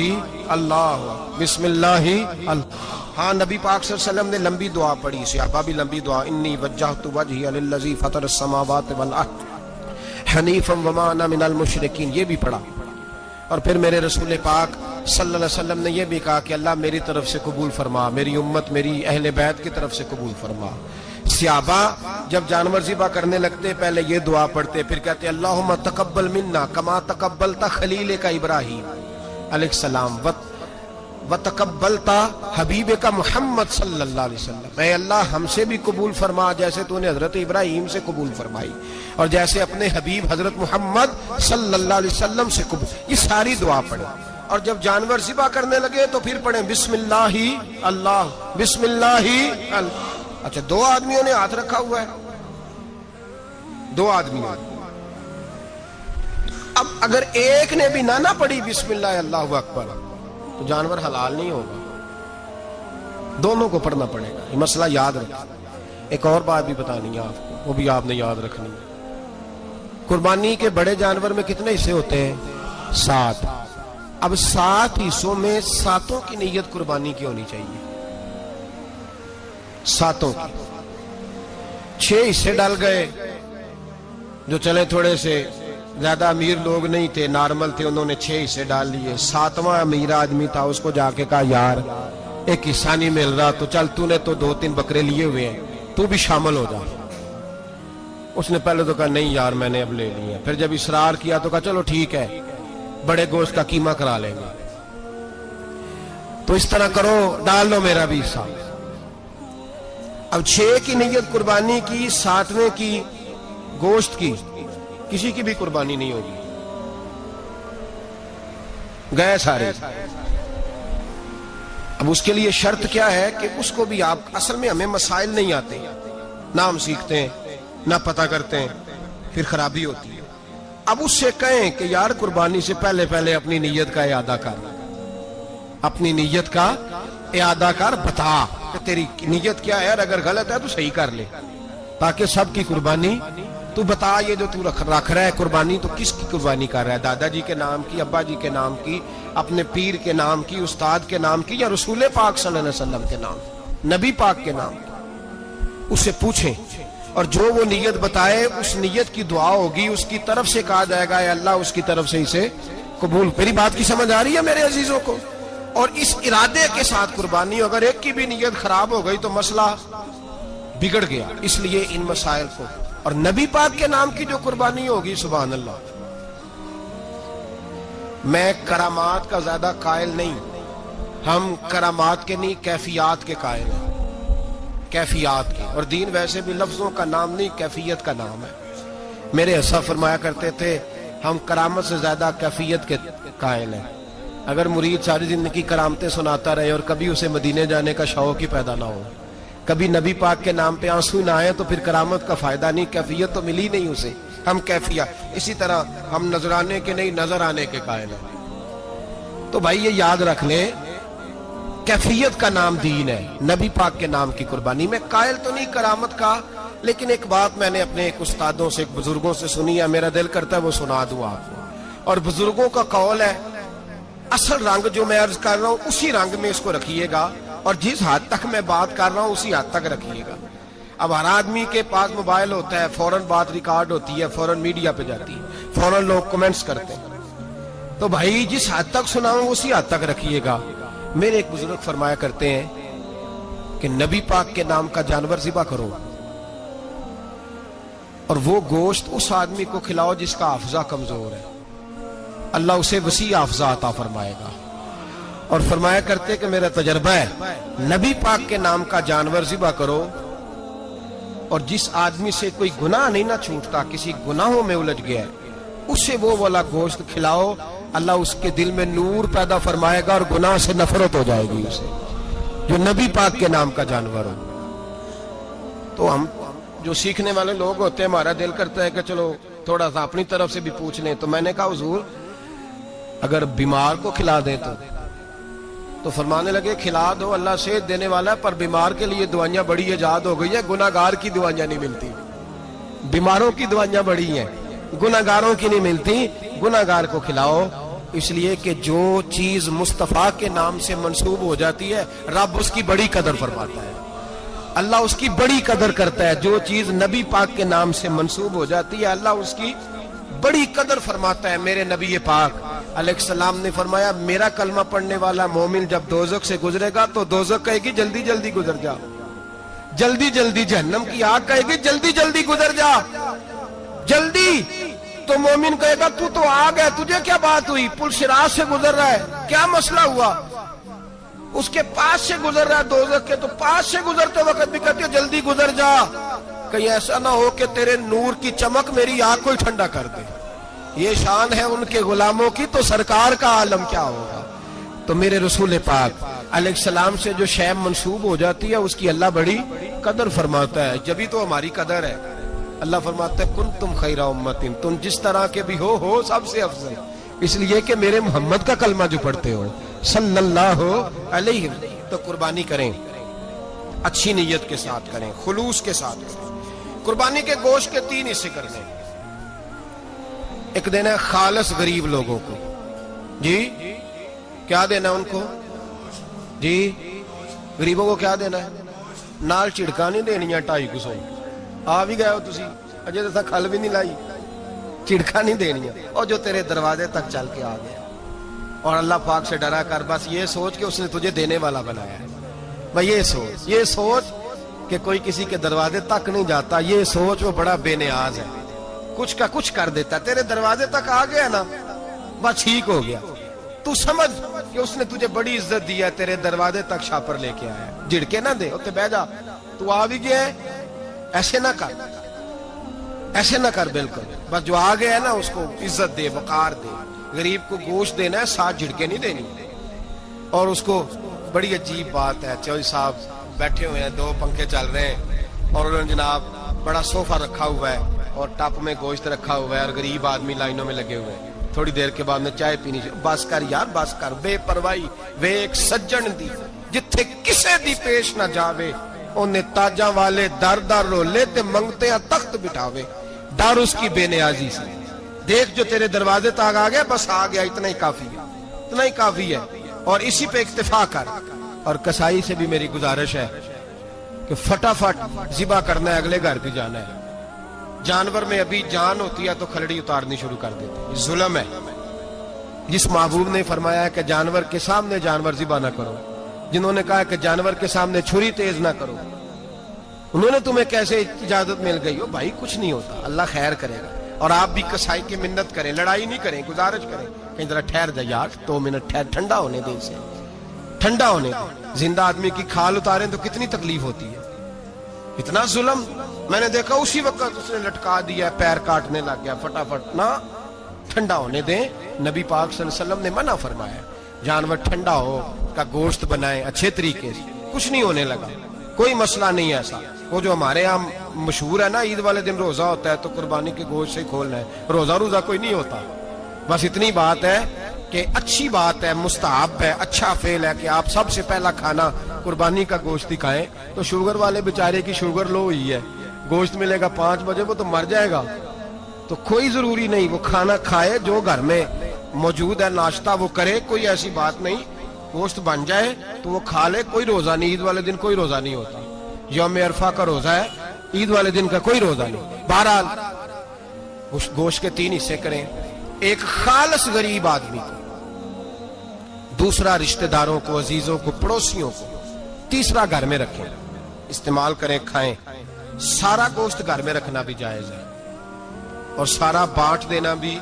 اللہ، بسم اللہ اللہ۔ ہاں نبی پاک صلی اللہ علیہ وسلم نے لمبی دعا پڑھی، صحابہ بھی لمبی دعا، انی وجہت وجہی للذی فطر السماوات والارض حنیفا وما انا من المشرکین، یہ بھی پڑھا، اور پھر میرے رسول پاک صلی اللہ علیہ وسلم نے یہ بھی کہا کہ اللہ میری طرف سے قبول فرما، میری امت میری اہل بیت کی طرف سے قبول فرما۔ صحابہ جب جانور ذبح کرنے لگتے پہلے یہ دعا پڑھتے، پھر کہتے اللہم تقبل منا کما تقبلت خلیل کا ابراہیم علیہ السلام وتقبلت حبیب کا محمد صلی اللہ علیہ وسلم، اے اللہ ہم سے بھی قبول فرما جیسے تو نے حضرت ابراہیم سے قبول فرمائی اور جیسے اپنے حبیب حضرت محمد صلی اللہ علیہ وسلم سے قبول۔ یہ ساری دعا پڑھیں، اور جب جانور ذبح کرنے لگے تو پھر پڑھیں بسم اللہ اللہ، بسم اللہ اللہ۔ اچھا 2 آدمیوں نے ہاتھ رکھا ہوا ہے، 2 آدمیوں، اب اگر ایک نے بھی نہ پڑھی بسم اللہ اللہ اکبر تو جانور حلال نہیں ہوگا، دونوں کو پڑھنا پڑے گا، یہ مسئلہ یاد رکھیں۔ ایک اور بات بھی بتانی ہے آپ کو، وہ بھی آپ نے یاد رکھنی ہے۔ قربانی کے بڑے جانور میں کتنے حصے ہوتے ہیں؟ 7۔ اب 7 حصوں میں 7 کی نیت قربانی کی ہونی چاہیے، 7 کی۔ 6 حصے ڈال گئے، جو چلے تھوڑے سے زیادہ امیر لوگ نہیں تھے، نارمل تھے، انہوں نے 6 حصے ڈال لیے۔ 7واں امیر آدمی تھا، اس کو جا کے کہا یار ایک حصہ نہیں مل رہا تو چل تو نے تو 2-3 بکرے لیے ہوئے ہیں تو بھی شامل ہو جا۔ اس نے پہلے تو کہا نہیں یار میں نے اب لے لیا، پھر جب اصرار کیا تو کہا چلو ٹھیک ہے بڑے گوشت کا قیمہ کرا لیں گے، تو اس طرح کرو ڈال لو میرا بھی حصہ۔ اب 6 کی نیت قربانی کی، 7ویں کی گوشت کی، کسی کی بھی قربانی نہیں ہوگی، گئے سارے۔ اب اس کے لیے شرط کیا ہے کہ اس کو بھی آپ، اصل میں ہمیں مسائل نہیں آتے، نہ ہم سیکھتے ہیں نہ پتہ کرتے ہیں، پھر خرابی ہوتی ہے۔ اب اس سے کہیں کہ یار قربانی سے پہلے اپنی نیت کا اعادہ کر، اپنی نیت کا اعادہ کر، بتا کہ تیری نیت کیا ہے، اور اگر غلط ہے تو صحیح کر لے، تاکہ سب کی قربانی تو بتا۔ یہ جو تو رکھ رہا ہے قربانی تو کس کی قربانی کر رہا ہے؟ دادا جی کے نام کی، ابا جی کے نام کی، اپنے پیر کے نام کی، استاد کے نام کی، یا رسول پاک صلی اللہ علیہ وسلم کے نام، نبی پاک کے نام کی؟ اس سے پوچھیں، اور جو وہ نیت بتائے اس نیت کی دعا ہوگی، اس کی طرف سے کہا جائے گا اے اللہ اس کی طرف سے اسے قبول۔ میری بات کی سمجھ آ رہی ہے میرے عزیزوں کو؟ اور اس ارادے کے ساتھ قربانی، اگر ایک کی بھی نیت خراب ہو گئی تو مسئلہ بگڑ گیا۔ اس لیے ان مسائل کو، اور نبی پاک کے نام کی جو قربانی ہوگی، سبحان اللہ۔ میں کرامات کا زیادہ قائل نہیں، ہم کرامات کے نہیں کیفیات کے قائل ہیں، کیفیات کی، اور دین ویسے بھی لفظوں کا نام نہیں کیفیت کا نام ہے۔ میرے اسا فرمایا کرتے تھے ہم کرامت سے زیادہ کیفیت کے قائل ہیں۔ اگر مرید ساری زندگی کرامتیں سناتا رہے اور کبھی اسے مدینے جانے کا شوق ہی پیدا نہ ہو، کبھی نبی پاک کے نام پہ آنسو نہ آئے، تو پھر کرامت کا فائدہ نہیں، کیفیت تو ملی نہیں اسے، ہم کیفیت۔ اسی طرح ہم نظرانے کے نہیں نظر آنے کے قائل ہیں۔ تو بھائی یہ یاد رکھ لیں، کیفیت کا نام دین ہے، نبی پاک کے نام کی قربانی۔ میں قائل تو نہیں کرامت کا، لیکن ایک بات میں نے اپنے ایک استادوں سے، ایک بزرگوں سے سنی ہے، میرا دل کرتا ہے وہ سنا دوں آپ کو۔ اور بزرگوں کا قول ہے اصل رنگ جو میں عرض کر رہا ہوں اسی رنگ میں اس کو رکھیے گا، اور جس حد تک میں بات کر رہا ہوں اسی حد تک رکھیے گا۔ اب ہر آدمی کے پاس موبائل ہوتا ہے، فوراً بات ریکارڈ ہوتی ہے، فوراً میڈیا پہ جاتی ہے، فوراً لوگ کمنٹس کرتے ہیں، تو بھائی جس حد تک سناؤں اسی حد تک رکھیے گا۔ میرے ایک بزرگ فرمایا کرتے ہیں کہ نبی پاک کے نام کا جانور ذبح کرو، اور وہ گوشت اس آدمی کو کھلاؤ جس کا حافظہ کمزور ہے، اللہ اسے وسیع حافظہ عطا فرمائے گا۔ اور فرمایا کرتے کہ میرا تجربہ ہے، نبی پاک کے نام کا جانور ذبح کرو، اور جس آدمی سے کوئی گناہ نہیں نہ چھوٹتا، کسی گناہوں میں الجھ گیا ہے، اسے وہ والا گوشت کھلاؤ، اللہ اس کے دل میں نور پیدا فرمائے گا اور گناہ سے نفرت ہو جائے گی اسے، جو نبی پاک کے نام کا جانور ہو۔ تو ہم جو سیکھنے والے لوگ ہوتے ہیں، ہمارا دل کرتا ہے کہ چلو تھوڑا سا اپنی طرف سے بھی پوچھ لیں، تو میں نے کہا حضور اگر بیمار کو کھلا دیں تو فرمانے لگے کھلا دو، اللہ صحت دینے والا ہے، پر بیمار کے لیے دوائیاں بڑی ایجاد ہو گئی ہے، گناہگار کی دوائیاں نہیں ملتی، بیماروں کی دوائیاں بڑی ہیں، گناہگاروں کی نہیں ملتی، گناہگار کو کھلاؤ، اس لیے کہ جو چیز مصطفیٰ کے نام سے منسوب ہو جاتی ہے رب اس کی بڑی قدر فرماتا ہے، اللہ اس کی بڑی قدر کرتا ہے، جو چیز نبی پاک کے نام سے منسوب ہو جاتی ہے اللہ اس کی بڑی قدر فرماتا ہے۔ میرے نبی پاک علیہ السلام نے فرمایا میرا کلمہ پڑھنے والا مومن جب دوزخ سے گزرے گا تو دوزخ کہے گی جلدی جلدی گزر جا، جلدی جلدی، جہنم کی آگ کہے گی جلدی جلدی گزر جا، جلدی، تو مومن کہے گا تو آ گیا، تجھے کیا بات ہوئی، پل صراط سے گزر رہا ہے، کیا مسئلہ ہوا، اس کے پاس سے گزر رہا ہے دوزخ کے، تو پاس سے گزرتے وقت بھی کہتے جلدی گزر جا، کہیں ایسا نہ ہو کہ تیرے نور کی چمک میری آنکھ کو ٹھنڈا کر دے۔ یہ شان ہے ان کے غلاموں کی، تو سرکار کا عالم کیا ہوگا۔ تو میرے رسول پاک علیہ السلام سے جو شے منسوب ہو جاتی ہے اس کی اللہ بڑی قدر فرماتا ہے، جبھی تو ہماری قدر ہے۔ اللہ فرماتا ہے کنتم خیر امت، تم جس طرح کے بھی ہو سب سے افضل، اس لیے کہ میرے محمد کا کلمہ جو پڑھتے ہو صلی اللہ علیہ وسلم۔ تو قربانی کریں، اچھی نیت کے ساتھ کریں، خلوص کے ساتھ کریں۔ قربانی کے گوشت کے 3 حصے کر دیں، ایک دینا ہے خالص غریب لوگوں کو، جی کیا دینا ان کو، جی غریبوں کو کیا دینا ہے، نال چڑکا نہیں دینی 250 آ بھی گئے ہو تسی، اجے تو کھل بھی نہیں لائی، چڑکا نہیں دینی، اور جو تیرے دروازے تک چل کے آ گیا، اور اللہ پاک سے ڈرا کر بس یہ سوچ کہ اس نے تجھے دینے والا بنایا ہے، بھائی یہ سوچ کہ کوئی کسی کے دروازے تک نہیں جاتا، یہ سوچ وہ بڑا بے نیاز ہے، کچھ کا کچھ کر دیتا، تیرے دروازے تک آ گیا نا بس ٹھیک ہو گیا، تو سمجھ کہ اس نے تجھے بڑی عزت دی ہے، تیرے دروازے تک شاپر لے کے آیا ہے، جھڑکے نہ دے، اتنے بہ جا، تو آ بھی گیا ہے، ایسے نہ کر، ایسے نہ کر، بالکل بس جو آ گیا ہے نا اس کو عزت دے، وقار دے۔ غریب کو گوشت دینا ہے، 7 جھڑکے نہیں دینی۔ اور اس کو بڑی عجیب بات ہے، چوہدری صاحب بیٹھے ہوئے ہیں، 2 پنکھے چل رہے ہیں، اور انہوں نے جناب بڑا صوفہ رکھا ہوا ہے اور ٹپ میں گوشت رکھا ہوا ہے، اور غریب آدمی لائنوں میں لگے ہوئے ہیں، تھوڑی دیر کے بعد میں چائے پینی چاہیے، بس کر یار بس کر، بے پرواہی وے ایک سجن دی جتھے کسے دی پیش نہ جاوے، انہیں تاجاں والے در در رولے تے منگتے ہیں تخت بٹھاوے، ڈر اس کی بے نیازی سے، دیکھ جو تیرے دروازے تک آ گیا بس آ گیا، اتنا ہی کافی ہے، اتنا ہی کافی ہے، اور اسی پہ اکتفا کر۔ اور کسائی سے بھی میری گزارش ہے کہ فٹافٹ ذبح کرنا ہے، اگلے گھر بھی جانا ہے، جانور میں ابھی جان ہوتی ہے تو کھلڑی اتارنی شروع کر دیتے ہیں، ظلم ہے۔ جس محبوب نے فرمایا ہے کہ جانور کے سامنے جانور ذبح نہ کرو، جنہوں نے کہا کہ جانور کے سامنے چھری تیز نہ کرو، انہوں نے تمہیں کیسے اجازت مل گئی ہو؟ بھائی کچھ نہیں ہوتا، اللہ خیر کرے گا۔ اور آپ بھی کسائی کی منت کریں، لڑائی نہیں کریں، گزارش کریں، کہیں ذرا ٹھہر جا یار، 2 منٹ ٹھہر، ٹھنڈا ہونے دے، اسے ٹھنڈا ہونے دے۔ زندہ آدمی کی کھال اتاریں تو کتنی تکلیف ہوتی ہے، اتنا ظلم میں نے دیکھا، اسی وقت اس نے لٹکا دیا، پیر کاٹنے لگ گیا، فٹافٹ نہ، ٹھنڈا ہونے دیں۔ نبی پاک صلی اللہ علیہ وسلم نے منع فرمایا جانور ٹھنڈا ہو کا گوشت بنائیں اچھے طریقے سے، کچھ نہیں ہونے لگا، کوئی مسئلہ نہیں ایسا۔ وہ جو ہمارے یہاں مشہور ہے نا، عید والے دن روزہ ہوتا ہے تو قربانی کے گوشت سے کھولنا ہے، روزہ کوئی نہیں ہوتا، بس اتنی بات ہے کہ اچھی بات ہے، مستحب ہے، اچھا فعل ہے کہ آپ سب سے پہلا کھانا قربانی کا گوشت ہی کھائیں۔ تو شوگر والے بیچارے کی شوگر لو ہوئی ہے، گوشت ملے گا 5 بجے، وہ تو مر جائے گا، تو کوئی ضروری نہیں، وہ کھانا کھائے جو گھر میں موجود ہے، ناشتہ وہ کرے، کوئی ایسی بات نہیں، گوشت بن جائے تو وہ کھا لے، کوئی روزہ نہیں، عید والے دن کوئی روزہ نہیں ہوتا، یوم عرفہ کا روزہ ہے، عید والے دن کا کوئی روزہ نہیں۔ بہرحال گوشت کے 3 حصے کریں، ایک خالص غریب آدمی کو، دوسرا رشتہ داروں کو، عزیزوں کو، پڑوسیوں کو، تیسرا گھر میں رکھیں، استعمال کریں، کھائیں۔ سارا گوشت گھر میں رکھنا بھی جائز ہے اور سارا بانٹ دینا بھی۔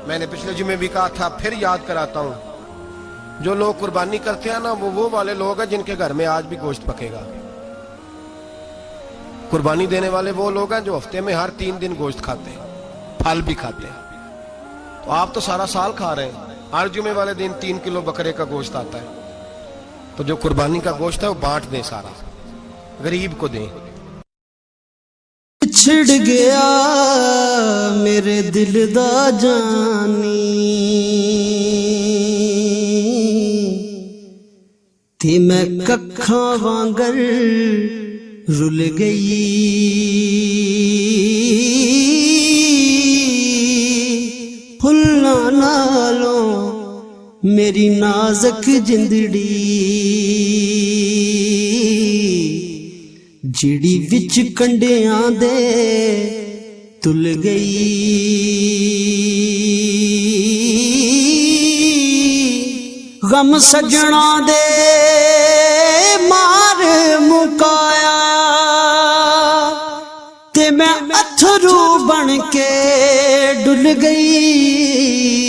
میں نے پچھلے جمعے بھی کہا تھا، پھر یاد کراتا ہوں جو لوگ قربانی کرتے ہیں نا وہ والے لوگ ہیں جن کے گھر میں آج بھی گوشت پکے گا. قربانی دینے والے وہ لوگ ہیں جو ہفتے میں ہر 3 دن گوشت کھاتے ہیں, پھل بھی کھاتے ہیں. تو آپ تو سارا سال کھا رہے ہیں, ہر جمعے والے دن 3 کلو بکرے کا گوشت آتا ہے. تو جو قربانی کا گوشت ہے وہ بانٹ دیں, سارا غریب کو دیں. چھڑ گیا میرے دل دا جانی تے میں ککھاں وانگر رل گئی پھلاں نالوں میری نازک جندڑی جڑی وچ کنڈیاں دے تل گئی غم سجنا دے مار مکایا تے میں اتھرو بن کے ڈل گئی